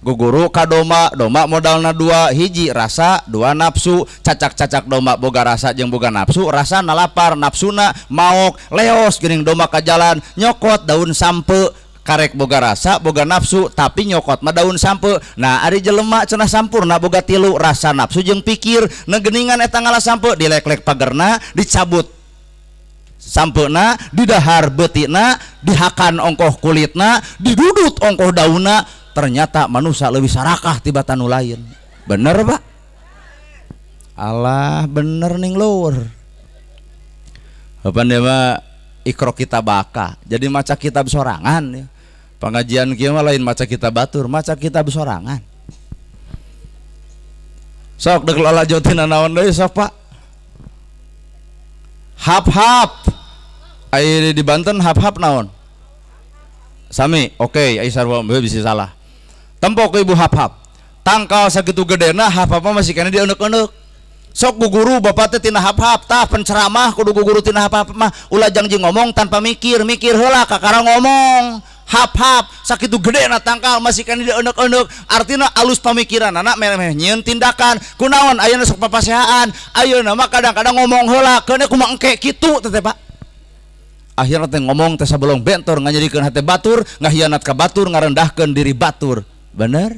guguru ka doma modalna dua hiji rasa dua nafsu cacak-cacak doma boga rasa jeung boga nafsu rasa na lapar nafsuna maok leos geuning doma ka jalan nyokot daun sampe karek boga rasa boga nafsu tapi nyokot mah daun sampe nah ari jelema cenah sampurna boga tilu rasa nafsu jeung pikir negeuningan eta ngalah sampe dilek-lek pagerna dicabut sampena didahar beutina dihakan ongkoh kulitna didudut ongkoh daunna ternyata manusia lebih sarakah tibatan lain bener Pak Allah bener ning luhur apa dia mah ikro kita baka jadi maca kitab sorangan ya pengajian kieu mah lain maca kitab batur maca kitab sorangan sok deuk lalajotina naon deui sok Pak hap-hap aya di Banten hap-hap naon sami oke aya sarua bisa salah tempok ibu hap-hap tangkal sakitu gedena hap-hap masih kena dieuneuk-euneuk sok guguru bapak teh tina hap-hap tah penceramah kudu guguru tina hap-hap mah ulah janji ngomong tanpa mikir heula kakara ngomong hap-hap sakitu gedena tangkal masih kena dieuneuk-euneuk artina alus pamikiran anak meh nyieun tindakan kunaon ayeuna sok papasehaan ayeuna mah kadang-kadang ngomong heula keuna kumaha engke kitu teh Pak akhirna teh ngomong teh sabelong bentor nganyerikeun hate batur ngahianat ka batur ngarendahkeun diri batur bener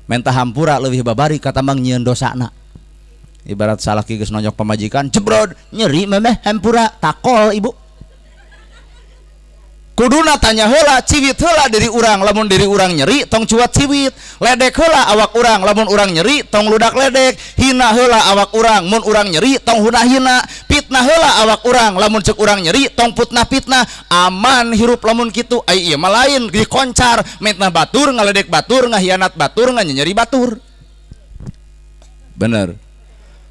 mentah hampura leuwih babari katimbang nyieun dosana ibarat salaki geus nonyok pamajikan jebrod nyeri memeh hampura takol ibu kuduna tanya heula ciwit heula diri urang lamun diri urang nyeri tong cuat ciwit ledek heula awak urang lamun urang nyeri tong ludak ledek hina heula awak urang mun urang nyeri tong hina fitnah heula awak urang lamun ceuk urang nyeri tong fitnah aman hirup lamun kitu ai ieu mah lain dikoncar metna batur ngaledek batur ngahianat batur nganyeri batur bener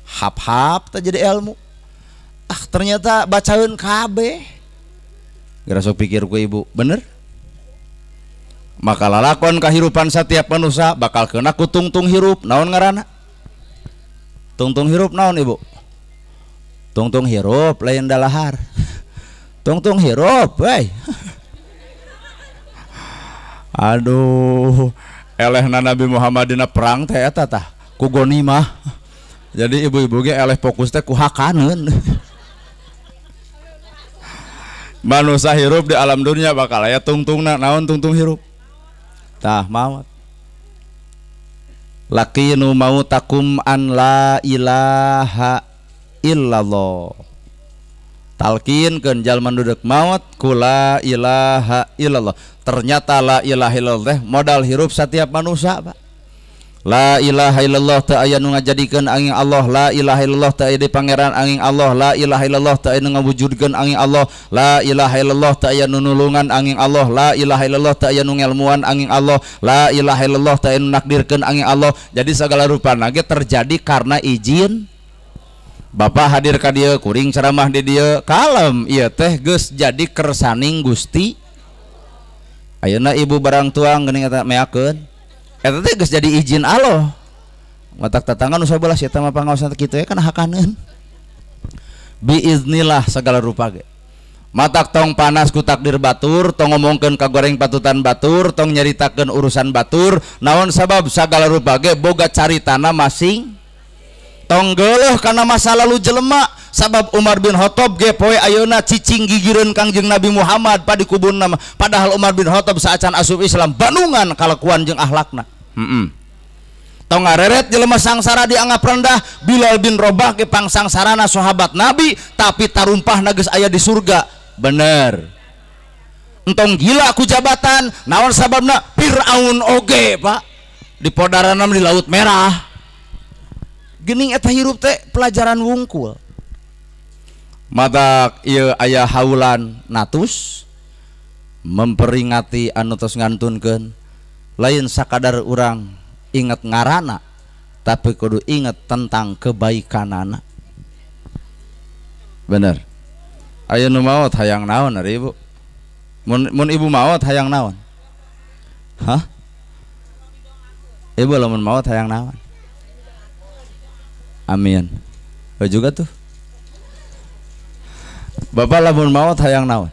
hap-hap teh jadi ilmu ternyata bacaeun kabeh gara sok pikir ku ibu bener maka lalakon kahirupan setiap manusia bakal kena ku tungtung hirup naon ngaranna tungtung hirup naon ibu tungtung hirup lain dalahar tungtung hirup wey aduh elehna Nabi Muhammadina perang teh eta tah ku gonimah jadi ibu-ibu ge eleh fokus teh ku hakaneun manusia hirup di alam dunia bakal aya tungtungna naon tungtung hirup tah maut laqinu mautakum an la ilaha illallah talqinkeun jalma duduk maut ku la ilaha illallah ternyata la ilaha illallah modal hirup setiap manusia Pak la ilaha illallah teu aya nu ngajadikeun angin Allah la ilaha illallah teu aya di pangeran angin Allah la ilaha illallah teu aya nu ngawujudkeun angin Allah la ilaha illallah teu aya nu nulungan angin Allah la ilaha illallah teu aya nu ngelmuan angin Allah la ilaha illallah teu aya nu nakdirkeun angin Allah jadi segala rupana ge terjadi karena izin Bapak hadir ka dieu kuring ceramah di dieu kalem ieu teh geus jadi kersaning Gusti ayeuna ibu barang tuang geuning eta meakeun eta teh geus jadi izin Allah matak tatangga nu sabelah sia teh mah pangaosan kitu ya kana hakaneun biiznillah segala rupa ge matak tong panas ku takdir batur tong ngomongkeun ka goreng patutan batur tong nyaritakeun urusan batur naon sabab segala rupa ge boga caritana masing tong geuleuh kana masa lalu jelema sabab Umar bin Khattab ge poe ayeuna cicing gigireun Kangjeng Nabi Muhammad pada kubunna mah padahal Umar bin Khattab saacan asup Islam bandungan kalakuan jeung akhlakna. Tong ngareret jelema sangsara dianggap rendah. Bilal bin Rabah ge pangsangsarana sahabat Nabi tapi tarumpahna geus aya di surga. Bener. Entong gila ku jabatan naon sababna Firaun oge Pak di podaranna di Laut Merah. Gening eta hirup teh pelajaran wungkul. Matak ieu aya haulan natus memperingati anu tos ngantunkeun lain sakadar urang inget ngarana tapi kudu inget tentang kebaikanana. Bener. Aya nu maot hayang naon ari Ibu? Mun Ibu maot hayang naon? Hah? Ibu lamun maot hayang naon? Amin. Juga tuh. Bapak lamun maot hayang naon?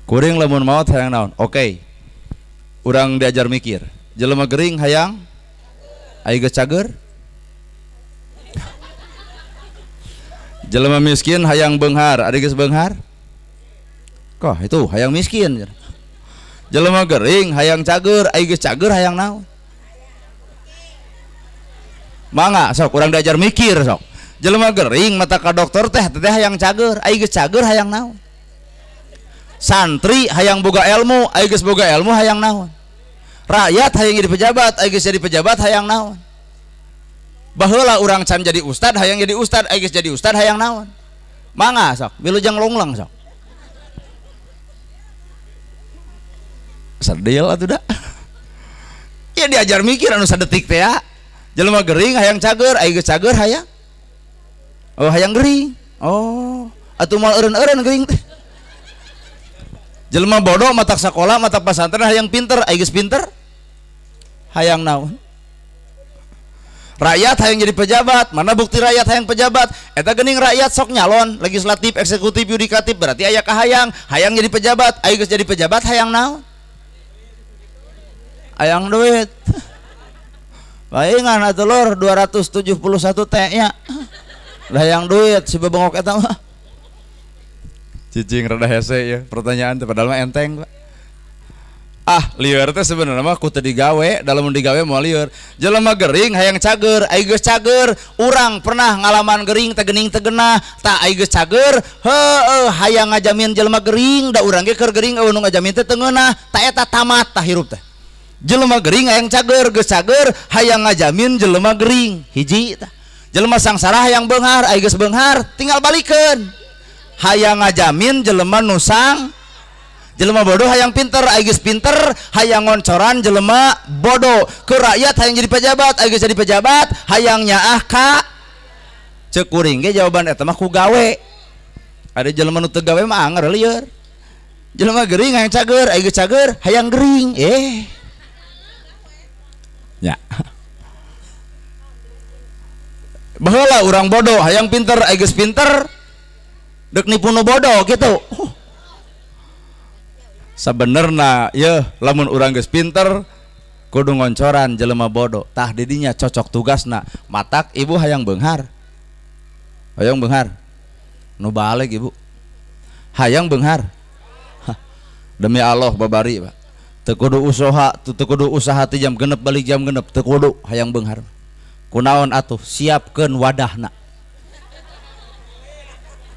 Kuring lamun maot hayang naon? Oke. Urang diajar mikir. Jelema gering hayang aya geus cager. Jelema miskin hayang beunghar, ade geus beunghar? Kok itu hayang miskin. Jelema gering hayang cager, aya geus cager hayang naon? Mangga sok urang diajar mikir sok. Jelema gering mata ka dokter teh hayang cager, aya geus cager hayang naon? Santri hayang boga ilmu, aya geus boga ilmu hayang naon? Rakyat hayang jadi pejabat, aya geus jadi pejabat hayang naon? Baheula urang can jadi ustad hayang jadi ustad, aya geus jadi ustad hayang naon? Mangga sok, wilujeng longlang sok. Sadil atuh da. Ya diajar mikir anu sadetik teh ya. Jelema gering hayang cager, aya geus cager hayang. Oh hayang gering. Oh, atuh moal eureun-eureun gering teh. Jelema bodoh matak sakola, matak pasantren hayang pinter, aya geus pinter. Hayang naon? Rakyat hayang jadi pejabat, mana bukti rakyat hayang pejabat? Eta geuning rakyat sok nyalon, legislatif, eksekutif, yudikatif, berarti aya kahayang, hayang jadi pejabat, aya geus jadi pejabat hayang naon? Hayang duit. Baingan atuh lor 271 teh nya. Lah yang duit si bebengok eta mah. Cicing rada hese ya pertanyaan teh padahal mah enteng Pak. Lieur teh sebenarnya mah ku teu digawe, dalam digawe moal lieur. Jelema gering hayang cager, aya geus cager. Urang pernah ngalaman gering teh geuning teh genah, tah aya geus cager, heueuh hayang ngajamin jelema gering, da urang ge keur gering eueuh nu ngajamin teh teu ngeunah, tah eta tamat tah hirup teh. Jelema gering hayang cager, geus cager hayang ngajamin jelema gering. Hiji tah. Jelema sangsara hayang beunghar, aya geus beunghar, tinggal balikeun. Hayang ngajamin jelema nusang. Jelema bodoh hayang pinter, aya geus pinter, hayang ngoncoran jelema bodoh. Ke rakyat hayang jadi pejabat, aya geus jadi pejabat, hayang nyaah ka. Ceuk kuring ge jawaban eta mah ku gawe. Ada jelema nu teu gawe mah anger lieur. Jelema gering hayang cager, aya geus cager, hayang gering. Ya. Baheula urang bodoh hayang pinter, aya geus pinter, deuk nipu nu bodoh gitu. Sabenerna ya lamun urang geus pinter kudu ngoncoran jelema bodoh. Tah didinya cocok tugasna. Matak ibu hayang beunghar. Hayang beunghar. Nu balik ibu. Hayang beunghar. Demi Allah babari Pak. Teu kudu usaha ti jam genep balik jam genep, teu kudu hayang beunghar. Kunaon atuh siapkeun wadahna.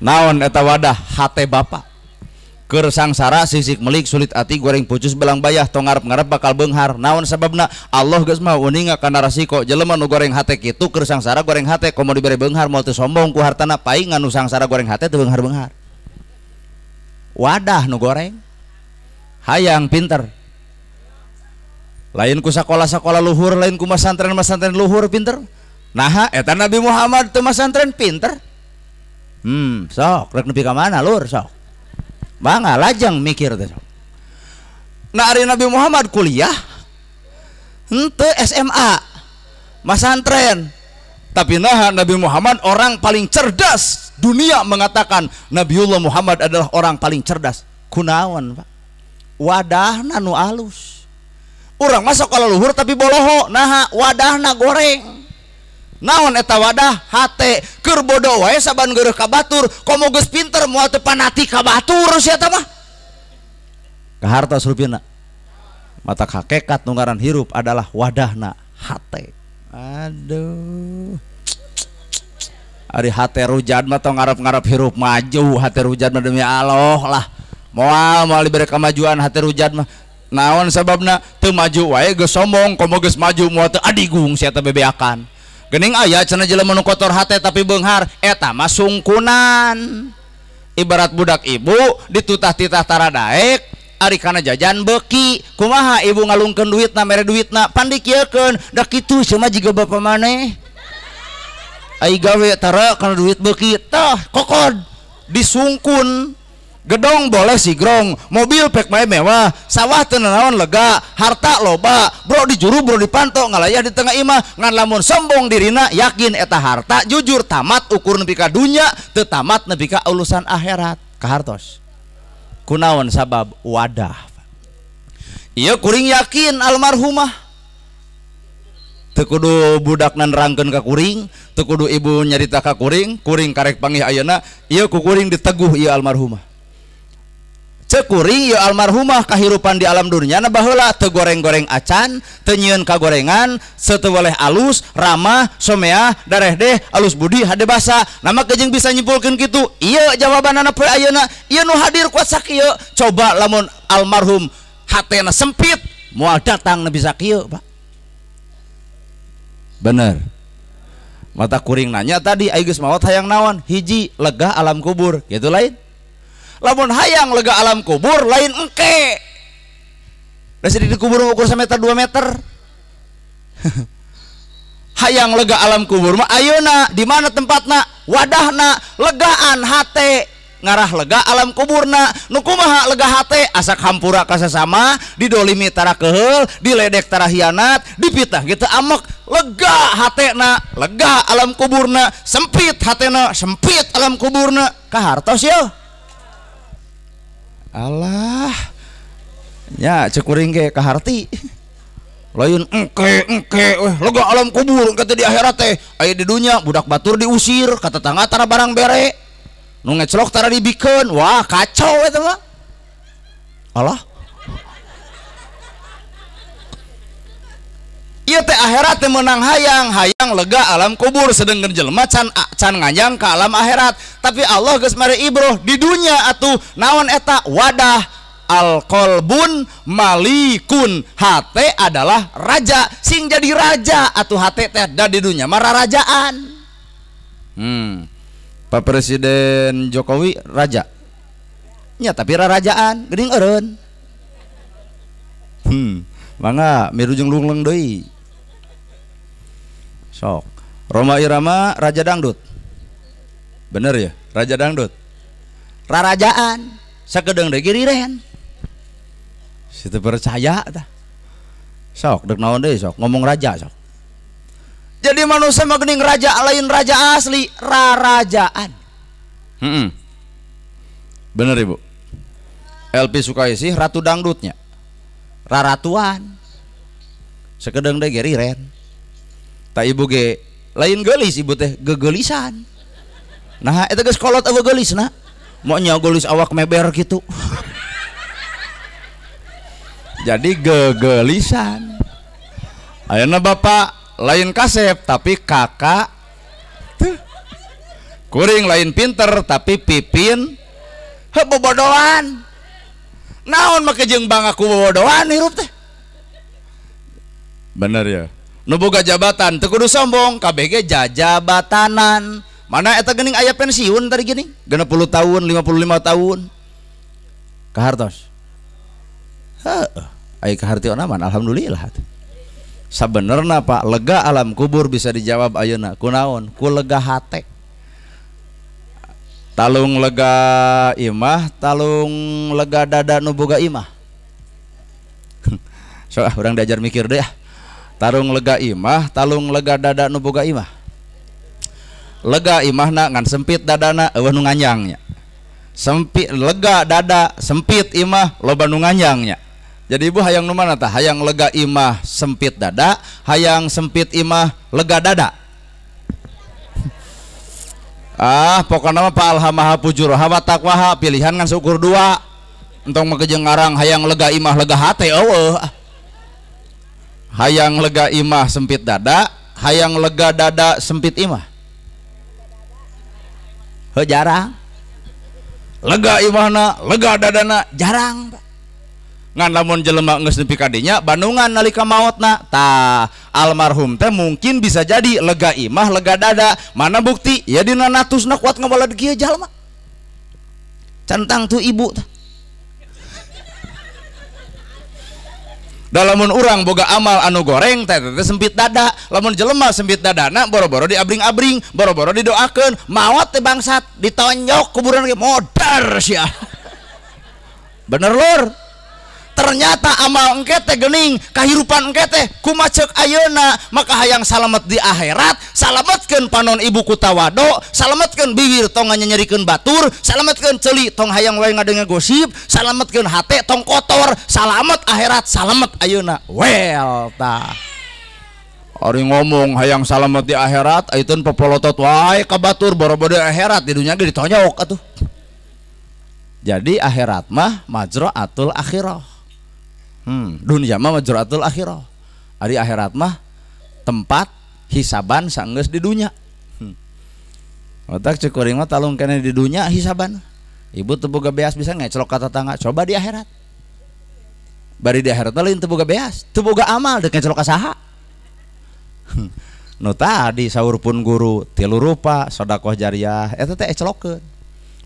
Naon eta wadah? Hate bapa. Keur sangsara sisik melik sulit ati goreng pucus belang bayah tong ngarep-ngarep bakal beunghar. Naon sababna? Allah geus mah uninga kana rasiko jelema nu goreng hate kitu keur sangsara goreng hate komo dibere beunghar moal teu sombong ku hartana paing anu sangsara goreng hate teu beunghar-beunghar. Wadah nu goreng. Hayang pinter. Lain ku sakola-sakola luhur, lain ku masantren-masantren luhur pinter. Nah, eta Nabi Muhammad teu masantren pinter. Sok rek nepi ka mana lur sok. Mangga lajang mikir teh sok. Nah ari Nabi Muhammad kuliah henteu SMA masantren. Tapi nah Nabi Muhammad orang paling cerdas. Dunia mengatakan Nabiullah Muhammad adalah orang paling cerdas. Kunaon Pak? Wadahna nu alus. Urang masuk kalau luhur tapi boloho, nah wadahna goreng. naon eta wadah hate keur bodoh wae saban geureuh ka batur komo geus pinter moal teu panati ka batur sia eta mah kahartos rupina mata hakikat nu ngaran hirup adalah wadahna hate. Aduh ari hate rujad mah tong ngarep-ngarep hirup maju hate rujad mah demi Allah lah moal diberi kemajuan hate rujad mah naon sababna teu maju wae geus sombong komo geus maju moal teu adigung sia teh bebeakan geuning aya cenah jelema nu kotor hate tapi beunghar eta mah sungkunan ibarat budak ibu ditutah-titah tara daek ari kana jajan beuki kumaha ibu ngalungkeun duitna mere duitna pandikieun da kitu cenah jiga bapa maneh ai gawe tara kana duit beuki tah kokod disungkun gedong boleh sigrong mobil pek mae mewah sawah teu naon lega harta loba bro dijuru bro dipanto ngalayah di tengah imah ngan lamun sombong dirina yakin eta harta jujur tamat ukur nepi ka dunya teu tamat nepi ka urusan akhirat kahartos kunaon sabab wadah ieu kuring yakin almarhumah teu kudu budak nerangkeun ka kuring teu kudu ibu nyarita ka kuring karek panggih ayeuna ieu ku kuring diteguh ieu almarhumah cek kuring ieu almarhumah kahirupan di alam dunia na baheula teu goreng-goreng acan teu nyieun kagorengan teu boleh alus ramah someah dareh deh alus budi hade basa nama kejeng bisa nyimpulkeun kitu ieu jawabanana poe ayeuna ieu nu hadir kuat sakieu coba lamun almarhum hatena sempit moal datang na bisa kieu Pak bener mata kuring nanya tadi ai geus maot hayang naon hiji lega alam kubur gitu lain lamun hayang lega alam kubur lain engke da di kubur ukur sameter 2 meter hayang lega alam kubur mah ayeuna di mana tempatna wadahna legaan hate ngarah lega alam kuburna nu kumaha lega hate asak hampura ka sasama didolimi tara keheul diledek tara hianat dipitah gitu amek lega hatena lega alam kuburna sempit hatena sempit alam kuburna kahartos yeuh Allah nya cek kuring ge kaharti lain engke lega alam kubur kata di akhirat teh aya di dunya budak batur diusir ka tetangga tara barang bere nu ngeclok tara dibikeun wah kacau eta mah Allah ieu teh akhirat teh meunang hayang lega alam kubur sedengkeun jelema can nganyang ka alam akhirat tapi Allah geus mere ibroh di dunya atuh naon eta wadah al qalbun malikun hate adalah raja sing jadi raja atuh hate teh da di dunya mah rarajaan Pak Presiden Jokowi raja nya tapi rarajaan geuning eureun mangga mirujung lungleng deui sok Roma Irama raja dangdut bener ya raja dangdut rarajaan sakedeung deui giriren situ percaya tah sok dek naon deui sok ngomong raja sok jadi manusia mah geuning raja lain raja asli rarajaan bener ibu LP Sukaisih ratu dangdutnya raratuan sakedeung deui giriren tak ibu ge lain gelis ibu teh gegelisan nah eta geus kolot eueuh gelisna mau nya gelis awak meber gitu jadi gegelisan ayeuna bapak lain kasep tapi kakak tuh kuring lain pinter tapi pipin bobodohan naon make jeung bangga ku bobodohan hirup teh bener ya nu boga jabatan teu kudu sombong KBG jajabatanan mana eta geuning aya pensiun tadi gini 60 tahun 55 tahun kahartos aya kahartiona man alhamdulillah sabenerna Pak lega alam kubur bisa dijawab ayeuna kunaon ku lega hate talung lega imah talung lega dada nu boga imah so urang diajar mikir deh tarung lega imah talung lega dada nu boga imah lega imahna ngan sempit dadana eueuh nu nganyangnya sempit lega dada sempit imah loba nu nganyangnya jadi ibu hayang nu mana tah hayang lega imah sempit dada hayang sempit imah lega dada Pokoknya mah pa alhamaha fujuraha wa taqwaha, pilihan kan syukur dua. Entong makejeng ngarang hayang lega imah lega hate eueuh. Hayang lega imah sempit dada, hayang lega dada sempit imah. Jarang. Lega imahna, lega dadana jarang. Ngan lamun jelema geus nepi ka dinya bandungan nalika maotna. Tah almarhum teh mungkin bisa jadi lega imah, lega dada. Mana bukti? Ya dina natusna kuat ngabalad kieu jalma. Cantang tuh ibu tah. Lamun urang boga amal anu goreng teh sempit dada. Lamun jelema sempit dadana boro-boro diabring-abring, boro-boro didoakeun, maot teh bangsat ditonjok kuburan ge modar sia. Bener lur. Ternyata amal engke teh geuning, kahirupan engke teh kumaha ceuk ayeuna, maka hayang salamet di akhirat, salametkeun panon ibu ku tawado, salametkeun bibir tong nyanyerikeun batur, salametkeun ceuli tong hayang wae ngadenge gosip, salametkeun hate tong kotor, salamet akhirat, salamet ayeuna. Well tah. Ari ngomong hayang salamet di akhirat, ayeuna popolotot wae ka batur boro-boro di akhirat, di dunya ge ditonyok atuh. Jadi akhirat mah majra'atul akhirah. Dunia mah majra'atul akhirah. Ari akhirat mah tempat hisaban saenggeus di dunya. Otak cekuring mah talung kene di dunya hisaban. Ibu teu boga beas bisa ngeclok ka tetangga, coba di akhirat. Bari di akhirat lain teu boga beas, teu boga amal deuk ngeclok ka saha. Nu tadi saurpun guru 3 rupa sedekah jariyah eta teh eclokeun.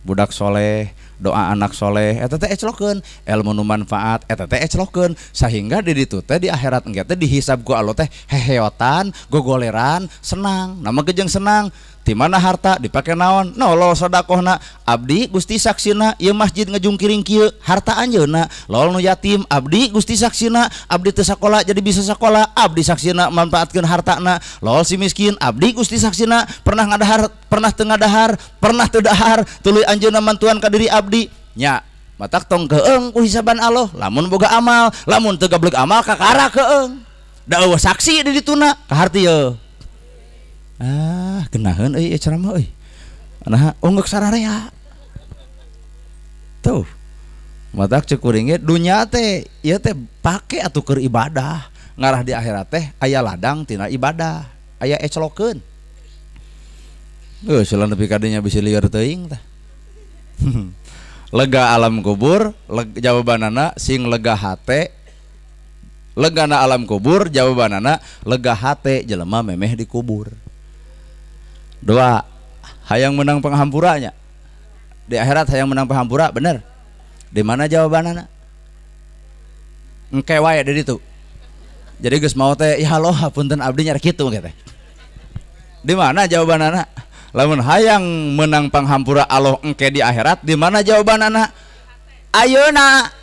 Budak soleh, doa anak soleh, eta teh eclokeun, ilmu nu manfaat, eta teh eclokeun, sehingga di ditu teh di akhirat engke teh dihisab ku Allah teh heheotan, gogoleran, senang. Nama gejeng senang. Di mana harta dipake naon? Lol sedekahna abdi Gusti saksina ieu masjid ngajungkiring kieu harta anjeunna. Lol nu yatim abdi Gusti saksina abdi teu sakola jadi bisa sakola, abdi saksina manfaatkeun hartana. Lol si miskin abdi Gusti saksina pernah ngadahar, pernah teu ngadahar, pernah teu dahar, tuluy anjeunna mantuan ka diri abdi. Nya matak tong keung ku hisaban Allah. Lamun boga amal, lamun teu gablek amal kakara keung. Da eueuh saksi di dituna ka harteu. Genaheun euy ceramah euy. Nah, unggek sararea. Tuh. Matak cekuring ge dunya teh ieu teh pake atuh keur ibadah. Ngarah di akhirat teh aya ladang tina ibadah, aya eclokeun. Sila nepi ka dinya bisi lieur teuing tah. Lega alam kubur, jawabanana sing lega hate. Legana alam kubur, jawabanana lega hate jelema memeh dikubur. 2. Hayang menang penghampuranya. Di akhirat hayang menang penghampura, bener. Di mana jawabanana? Engke wae di ditu. Jadi geus mau teh ya Allah punten abdi nya kitu teh. Di mana jawabanana? Lamun hayang menang penghampura Allah engke di akhirat, di mana jawabanana? Ayeuna.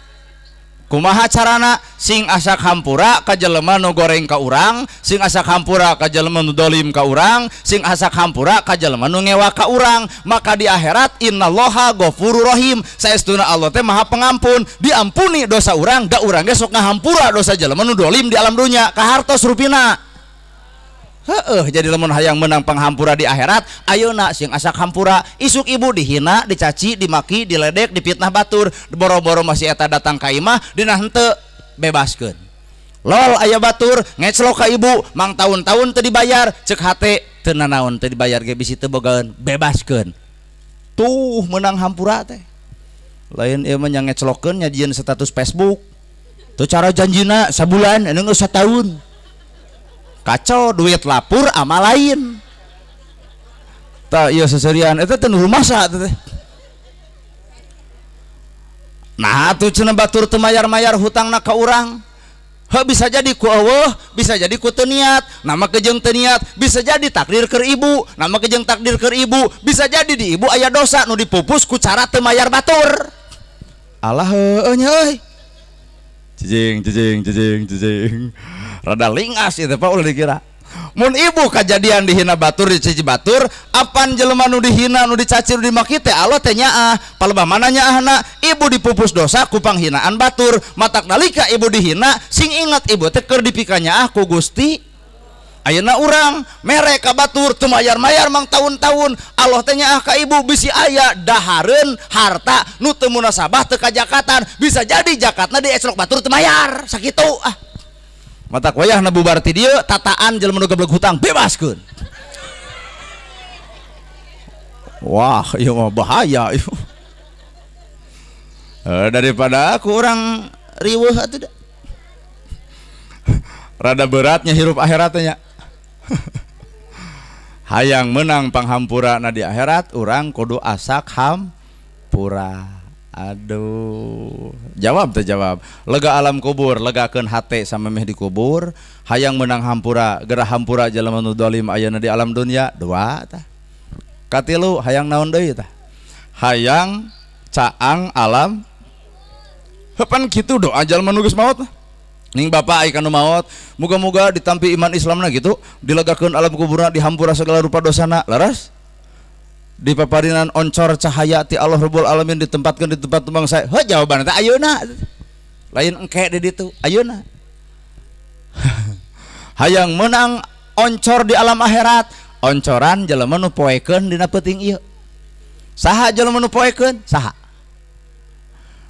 Kumaha carana? Sing asak hampura ka jelema nu goreng ka urang, sing asak hampura ka jelema nu dolim ka urang, sing asak hampura ka jelema nu ngewa ka urang. Maka di akhirat innallaha ghafurur rahim, saestuna Allah teh maha pengampun, diampuni dosa urang, da urang ge sok ngahampura dosa jelema nu dolim di alam dunya ka hartos rupina. Jadi lamun hayang menang penghampura di akhirat, ayeuna sing asak hampura, isuk ibu dihina, dicaci, dimaki, diledek, dipitnah batur, boro-boro masih eta datang ka imah, dina henteu bebaskeun. Lol aya batur ngeclok ka ibu, mang tahun-tahun teu dibayar, ceuk hate teu nanaon teu dibayar ge bisi teu bogaeun, bebaskeun. Tuh menang hampura teh. Lain ieu mah nya ngeclokeun nyajieun status Facebook. Teu cara janjina sabulan, anu geus sataun. Kacau duit lapur amal lain. Tah ieu seserian eta teh nu rumasa teh. Nah atuh cenah batur teu mayar-mayar hutangna ka urang. Bisa jadi ku eueuh, bisa jadi ku teu niat. Nama kejeng teu niat, bisa jadi takdir keur ibu. Nama kejeng takdir keur ibu, bisa jadi di ibu aya dosa nu dipupus ku cara teu mayar batur. Alah heueuh nya euy. Jejeng. Rada lingas itu Pak ulah dikira. Mun ibu kejadian dihina batur dicaci batur, apan jelema nu dihina nu dicaci nu dimaki teh Allah teh nyaah. Palebah mana nyaahna? Ibu dipupus dosa ku panghinaan batur. Matak nalika ibu dihina, sing ingat ibu teh keur dipika nyaah ku Gusti ayeuna urang mere ka batur teu mayar-mayar mang tahun-tahun Allah teh nyaah ka ibu bisi aya dahareun harta nu teu munasabah teu kajakatan bisa jadi jakatna di eslok batur teu mayar sakitu mata wayahna bubar ti dieu tataan jelema nu goblok hutang bebaskeun. Wah ieu mah bahaya ieu. Daripada aku orang riweuh atuh da. Rada beratnya hirup akhiratnya. Hayang menang panghampura na di akhirat urang kudu asak hampura. Aduh, jawab teh jawab. Lega alam kubur, legakeun hate samemeh di kubur. Hayang menang hampura, gerah hampura jalema nu zalim ayeuna di alam dunia. Dua tah. Katilu hayang naon deui tah? Hayang caang alam. Hepan kitu doa jalma nu geus maot. Ning bapak ai kanu maot, muga-muga ditampi iman Islamna gitu, dilegakeun alam kuburna, dihampura segala rupa dosana. Laras? Di paparinan oncor cahaya ti Allah Rabbul Alamin ditempatkan di tempat tumbang saya. Heuh jawaban teh ayeuna. Lain engke di ditu, ayeuna. Hayang menang oncor di alam akhirat. Oncoran jelema nu poekeun dina peuting ieu. Saha jelema nu poekeun? Saha?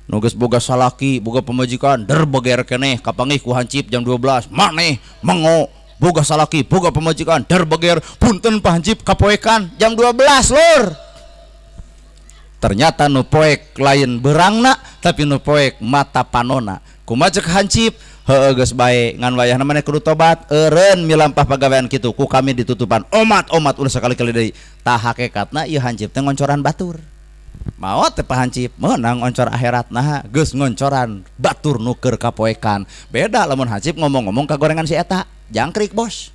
Nu geus boga salaki, boga pamajikan, der beger keneh kapangih ku hancip jam 12. Maneh mengo boga salaki, boga pamajikan, der beger punten pahancip kapoekan jam 12 lur. Ternyata nu poek lain berangna tapi nu poek mata panona. Kumaha cek hancip? Heueuh geus bae ngan wayahna maneh kudu tobat. Eureun milampah pagawean kitu ku kami ditutupan. Omat-omat ulah sakali-kali deui. Tah hakikatna ieu hancip teh ngoncoran batur. Maot teh pahancip meunang oncor akhirat nah geus ngoncoran batur nu keur kapoekan. Beda lamun hancip ngomong-ngomong kagorengan si eta jangkrik bos.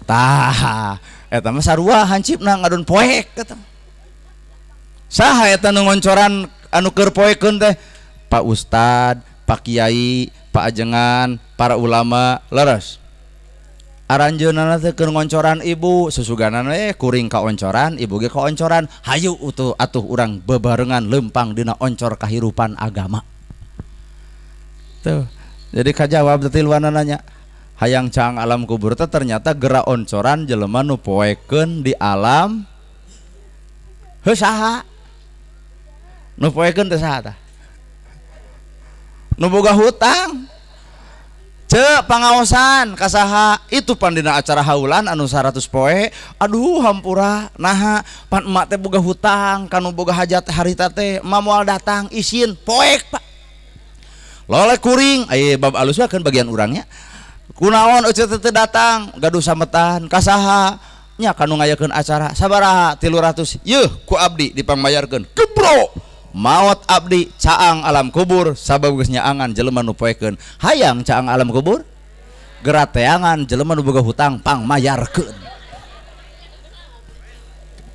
Tah eta mah sarua hancipna ngadon poek eta. Saha eta nu ngoncoran anu keur poekeun teh? Pak Ustad, Pak Kiai, Pak Ajengan, para ulama leres. Aranjeunana teh keur ngoncoran ibu, susuganana kuring ka oncoran, ibu ge ka oncoran. Hayu atuh urang bebarengan lempang dina oncor kahirupan agama. Tuh. Jadi kajawab teh tiluan nanya. Hayang caang alam kubur teh ternyata geura oncoran jelema nu poekeun di alam heuh saha? Nu poekeun teh saha tah? Nu boga hutang. Cek pangaosan kasaha itu pandina acara haulan anu 100 poe. Aduh hampura naha pan emak teh boga hutang kanu boga hajat harita teh emak moal datang isin poek Pak. Loleh kuring aya bab alus kan bagian urangnya. Kunaon eueuh teh datang gaduh sametan kasaha nya kanu ngayakeun acara sabaraha 300. Yeuh ku abdi dipangmayarkeun. Gebro. Maot abdi caang alam kubur sabagus nyaangan jelema nu poekeun. Hayang caang alam kubur geura teangan jelema nu boga hutang pangmayarkeun.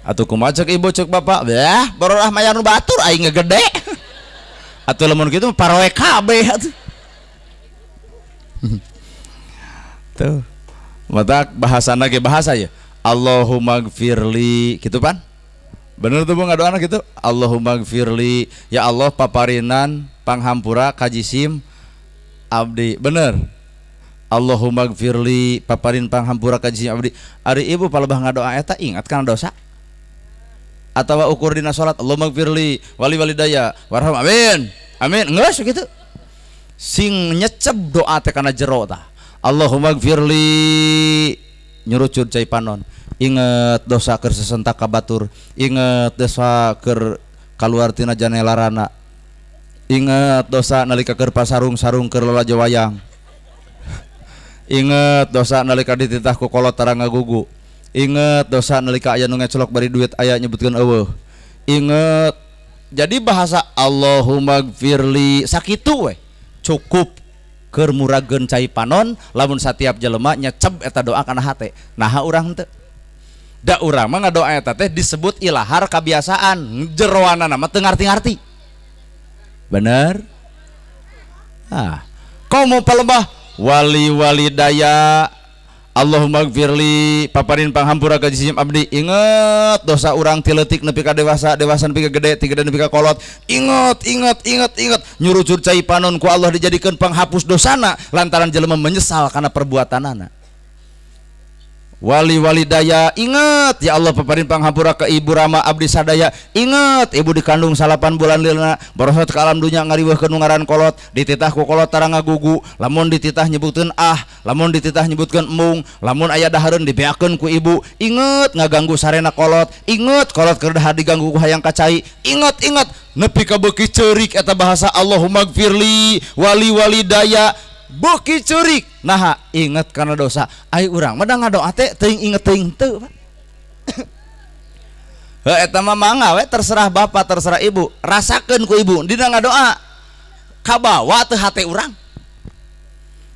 Atuh kumaha cek ibu cek bapak? Yah barorah mayar nu batur aing ngegede. Atuh lamun kitu paroe kabeh atuh. Tuh. Mata bahasana ge bahasa ya. Allahumma gfirli kitu pan? Bener tuh bang doana gitu. Allahumma gfirli, ya Allah paparinan panghampura kajisim abdi. Bener. Allahumma gfirli paparin panghampura kajisim abdi. Ari ibu palebah ngadoa eta ingat kana dosa. Atawa ukur dina salat Allahumma gfirli wali walidaya warham amin. Amin. Geus kitu. Sing nyecep doa teh kana jero tah. Allahumma gfirli nyurucud cai panon. Ingat dosa keur sesentak ka batur, ingat dosa keur kaluar tina janelarana, ingat dosa nalika keur pasarung-sarung keur lalajo wayang, ingat dosa nalika dititah ku kolot tara ngagugu, ingat dosa nalika aya nu ngecelok bari duit aya nyebutkeun eueuh, ingat. Jadi bahasa Allahumma gfirli sakitu we cukup keur murageun cai panon lamun satiap jelema nyecep eta doa kana hate. Naha urang teu da urang mah ngadoa eta teh disebut ilahar kebiasaan jeroana nama teu ngarti-ngarti. Bener? Ah, komo palebah wali walidaya Allahumma gfirli paparin panghampura ka jisim abdi. Inget dosa urang ti leutik nepi ka dewasa, dewasa nepi ka gede, ti gede nepi ka kolot. Inget nyurucur cai panon ku Allah dijadikeun penghapus dosana lantaran jelema menyesal karena perbuatanana. wali daya inget ya Allah paparin panghampura ke ibu Rama abdi sadaya inget ibu dikandung 8 bulan lilna borosot ke alam dunya ngariweuhkeun ngaran kolot dititah ku kolot tara ngagugu lamun dititah nyebutkeun lamun dititah nyebutkeun embung lamun aya dahareun dibeakeun ku ibu inget ngaganggu sarena kolot inget kolot keur dahar diganggu ku hayang kacai inget nepi ka beuki ceurik eta bahasa Allahumma gfirli wali daya beuki ceurik nah inget karena dosa ai urang mah da ngadoa teh teuing inget teuing teu Pak. Eta mah mangga we terserah bapak terserah ibu rasakeun ku ibu dina ngadoa kabawa teu hate urang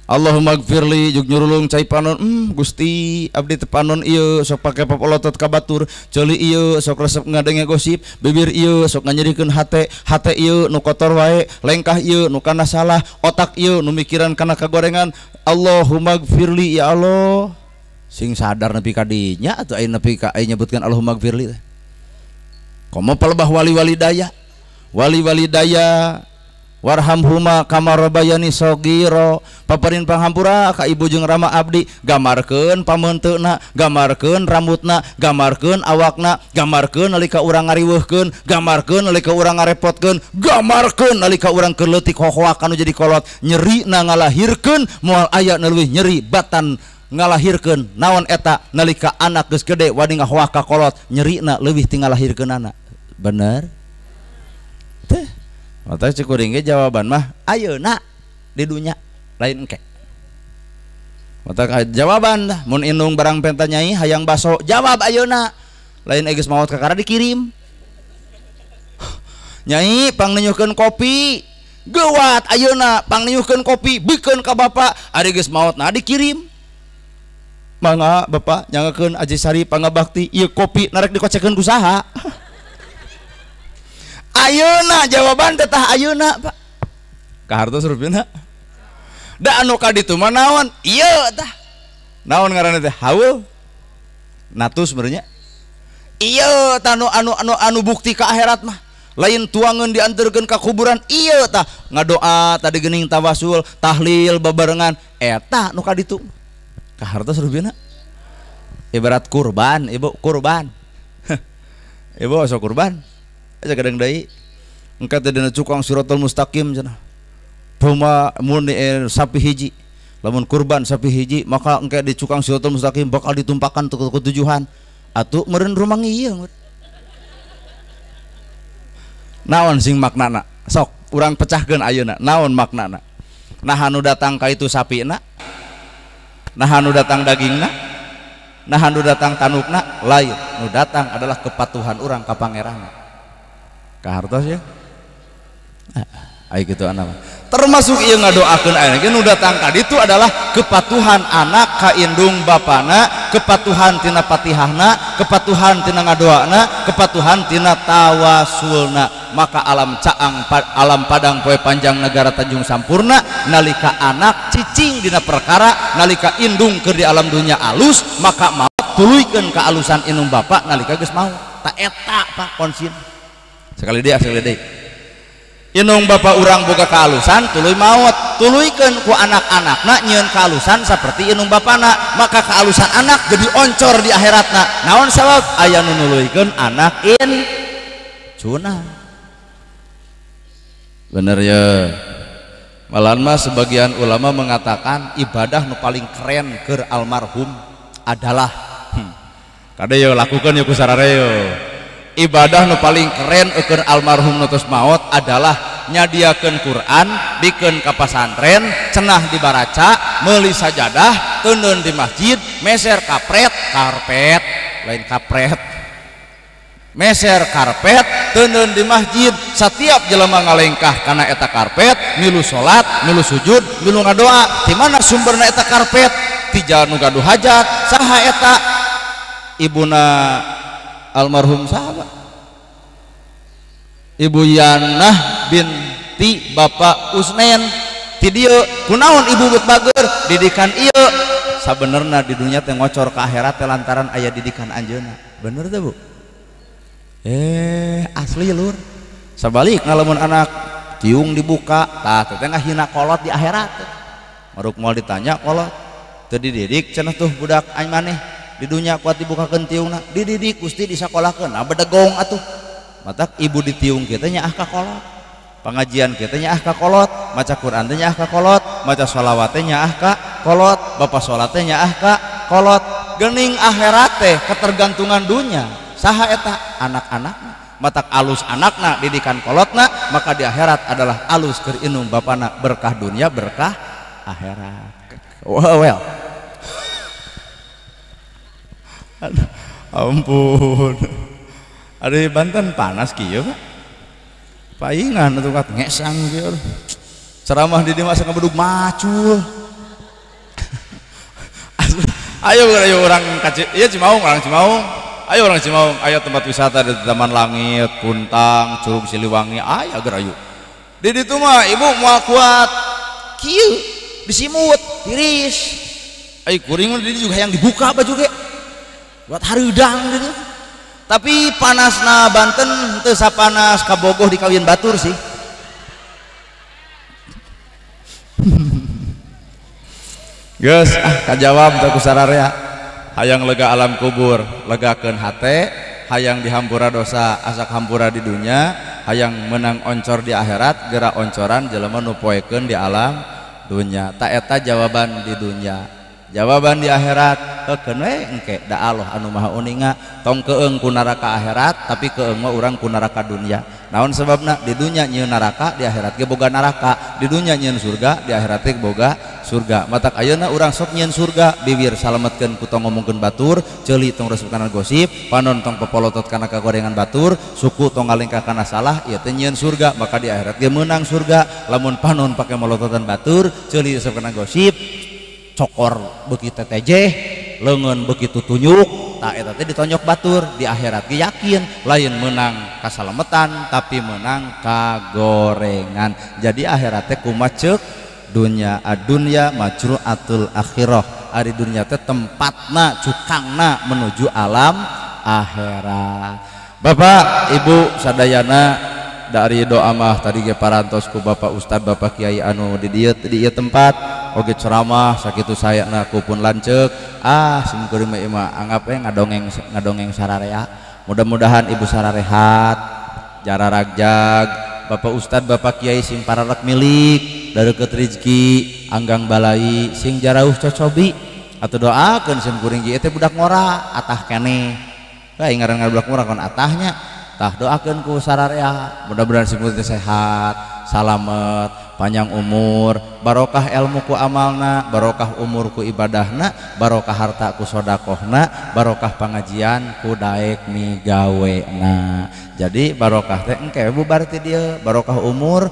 Allahumma gfirli jug nyurulung cai panon Gusti abdi teu panon ieu sok pake papolotot ka batur ceuli ieu sok resep ngadenge gosip bibir ieu sok nganyerikeun hate ieu nu kotor wae lengkah ieu nu kana salah otak ieu nu mikiran kana kagorengan Allahumma gfirli ya Allah sing sadar nepi ka dinya atuh aya nepi ka aya nyebutkeun Allahumma gfirli teh komo palebah wali daya warhamhuma kama rabbayani shogiro paparin panghampura ka ibu jeung Rama abdi gamarkeun pamenteuna gamarkeun rambutna gamarkeun awakna gamarkeun nalika urang ngariweuhkeun gamarkeun nalika urang ngarepotkeun gamarkeun nalika urang keur leutik hohoak anu jadi kolot nyeri na ngalahirkeun moal aya nu leuwih nyeri batan ngalahirkeun naon eta nalika anak geus gede wani ngahoak ka kolot nyeri na leuwih ti ngalahirkeun anak bener teh mata cekuring ge jawaban mah ayeuna di dunya lain engke mata jawaban dah mun indung barang penta nyai hayang baso jawab ayeuna lain geus maot kakara dikirim nyai pangnyuhkeun kopi geuwat ayeuna pangnyuhkeun kopi bikeun ka bapak ari geus maotna dikirim mangga bapak nyangakeun Aji Sari pangabakti ieu kopi narek dikocekeun ku saha ayeuna jawaban tetah ayeuna Pak kahartos rupina da anu ka ditu mah naon ieu tah naon ngaranna teh haul natus sebenarnya ieu tah anu bukti ka akhirat mah lain tuangeun dianterkeun ka kuburan ieu tah ngadoa tadi geuning tawasul tahlil babarengan eta nu ka ditu kahartos rupina ibarat kurban ibu kurban ibu asa kurban aja kadang deui engka teh dina cukang siratal mustaqim cenah puma mun sapi hiji lamun kurban sapi hiji maka engke di cukang siratal mustaqim bakal ditumpakan ke tujuan atuh meureun rumang ieu naon sing maknana sok urang pecahkeun ayeuna naon maknana nah anu datang ka itu sapina nah anu datang dagingna nah anu datang tanukna lain nu datang adalah kepatuhan urang ka pangeranna kahartos ya kitu anak termasuk ieu ngadoakeun aya nu datang ka ditu adalah kepatuhan anak ka indung bapana kepatuhan tina patihahna kepatuhan tina ngadoana kepatuhan tina tawasulna maka alam caang alam padang poe panjang negara Tanjung Sampurna nalika anak cicing dina perkara nalika indung keur di alam dunya alus maka maot tuluykeun ka alusan indung bapa nalika geus maot ta eta Pak konsin sekali deui indung bapa urang boga kaalusan tuluy maot tuluykeun ku anak-anakna nyieun kaalusan saperti indung bapana maka kaalusan anak jadi oncor di akhiratna naon sabab aya nu nuluykeun anak cuna bener ya malahan mah sebagian ulama mengatakan ibadah nu paling keren keur almarhum adalah kada yo lakukan yo ku sararea ibadah nu paling keren keur almarhum nu tos maot adalah nyadiakeun Quran dikeun ka pasantren cenah dibaraca meuli sajadah teundeun di masjid meser karpet lain kapret meser karpet teundeun di masjid setiap jelema ngalengkah kana eta karpet milu salat milu sujud milu ngadoa di mana sumberna eta karpet ti jalan nu gaduh hajat saha eta ibuna almarhum sahabat Ibu Yanah binti Bapak Usnen ti dieu kunaon ibu bet bager didikan ieu sabenerna di dunia teh ngocor ke akhirat teh lantaran aya didikan anjeunna bener teh Bu asli lur sabalik ngalamun anak tiung dibuka tah teh ngahina kolot di akhirat maruk moal ditanya kolot teu dididik cenah tuh budak aing maneh di dunia kuat dibukakeun tiungna dididik Gusti disakolahkeun bedegong atuh matak ibu ditiung kitu nya ka kolot pengajian kitu nya ka kolot maca Quran teh nya ka kolot maca sholawat teh nya ka kolot bapak salat teh nya ka kolot geuning akhirat teh ketergantungan dunia saha eta anak-anakna matak alus anakna didikan kolotna maka di akhirat adalah alus keur inung bapana berkah dunia berkah akhirat. Well ampun ada di Banten panas kieu Pak paingan atuh kat ngesang kieu ceramah di dieu masa ngabedug macul ayo orang kacil ieu Cimaung orang Cimaung ayo orang Cimaung aya tempat wisata di Taman Langit Puntang Curug Siliwangi aya gerayu di ditu mah ibu moal kuat kieu disimut tiris ai kuring di juga yang dibuka baju ge buat hareudang gitu tapi panasna Banten teu sapanas ka Bogoh di Kawin Batur sih geus kajawab teh ku sararea hayang lega alam kubur legakeun hate hayang dihampura dosa asak hampura di dunia hayang menang oncor di akhirat geura oncoran jelema nu poekeun di alam dunia tak eta jawaban di dunia jawaban di akhirat keun we engke da Allah anu maha uninga tong keung ku neraka akhirat tapi keung mah urang ku neraka dunia naon sebabna di dunia nyieun neraka di akhirat ge boga neraka di dunia nyieun surga di akhirat ge boga surga matak ayeuna urang sok nyieun surga bibir salametkeun ku tong ngomongkeun batur ceuli tong resep kana gosip panon tong popolotot kana kagorengan batur suku tong ngalingkah kana salah ieu teh nyieun surga maka di akhirat ge meunang surga lamun panon pake molototan batur ceuli resep kana gosip cokor begitu tejeh leungeun begitu tunjuk tak eta teh ditonyok batur di akhirat ge yakin lain menang kasalametan tapi menang kagorengan jadi akhirat teh kumaha ceuk dunya adunya majru'atul akhirah ari dunya teh tempatna cukangna menuju alam akhirat. Bapak Ibu sadayana dari doa mah tadi ge parantos ku Bapak Ustad Bapak Kiai anu di dieu tempat oge ceramah sakitu sayana ku pun lanceuk sim kuring mah anggap ngadongeng sararea mudah-mudahan Ibu sararehat jara ragjag Bapak Ustad Bapak Kiai sing pararek milik dareukeut rezeki anggang balai sing jarauh cocobi atuh doakeun sim kuring ieu teh budak ngora atah keneh bae ngaran budak ngora kon atahnya tah doakeun ku sararea mudah-mudahan sim kuring teh sehat salamet panjang umur barokah ilmu ku amalna barokah umur ku ibadahna barokah harta ku sodakohna barokah pangajian ku daek migawena jadi barokah teh engke bubar ti dieu barokah umur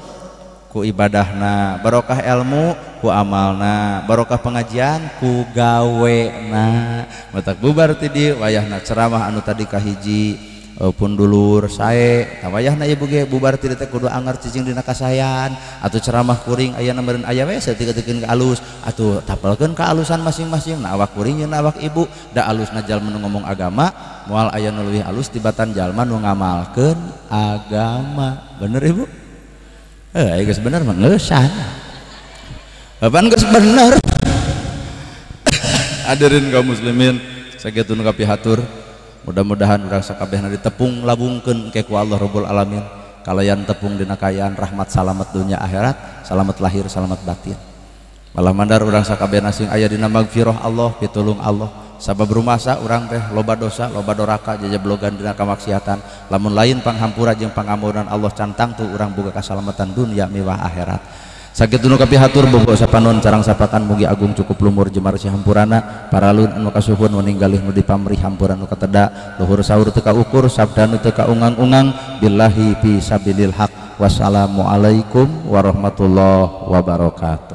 ku ibadahna barokah ilmu ku amalna barokah pengajian ku gawena matak bubar ti dieu wayahna ceramah anu tadi kahiji pun dulur sae tawayahna ieu ge bubar ti teh kudu anger cicing dina kasayan atuh ceramah kuring aya meureun aya we saeutik-eutikeun ka alus atuh tapelkeun ka alusan masing-masing na awak kuring jeung awak ibu da alusna jalma nu ngomong agama moal aya nu leuwih alus tibatan jalma nu ngamalkeun agama bener ibu geus bener mah ngeusan bapan geus bener hadirin kaum muslimin sakitu nu kapihatur mudah-mudahan urang sakabehna ditepung labungkeun ke ku Allah Rabbul Alamin kalayan tepung dina kayaan rahmat salamet dunia akhirat salamet lahir salamet batin malah mandar urang sakabehna sing aya dina magfirah Allah pitulung Allah sabab rumasa urang teh loba dosa loba doraka jajablogan dina kamaksiatan lamun lain panghampura jeung pangampunan Allah cantang tuh urang boga kasalametan dunia miwah akhirat sakit nu kapihatur boga sapanon carang sapakan mugi agung cukup lumur jemar si hampurana paralun anu kasuhun meninggalih nu dipamri hampuran nu kateda luhur sahur teu kaukur sabda nu teu kaungang-ungang billahi fi sabilil haq wassalamualaikum warahmatullahi wabarakatuh.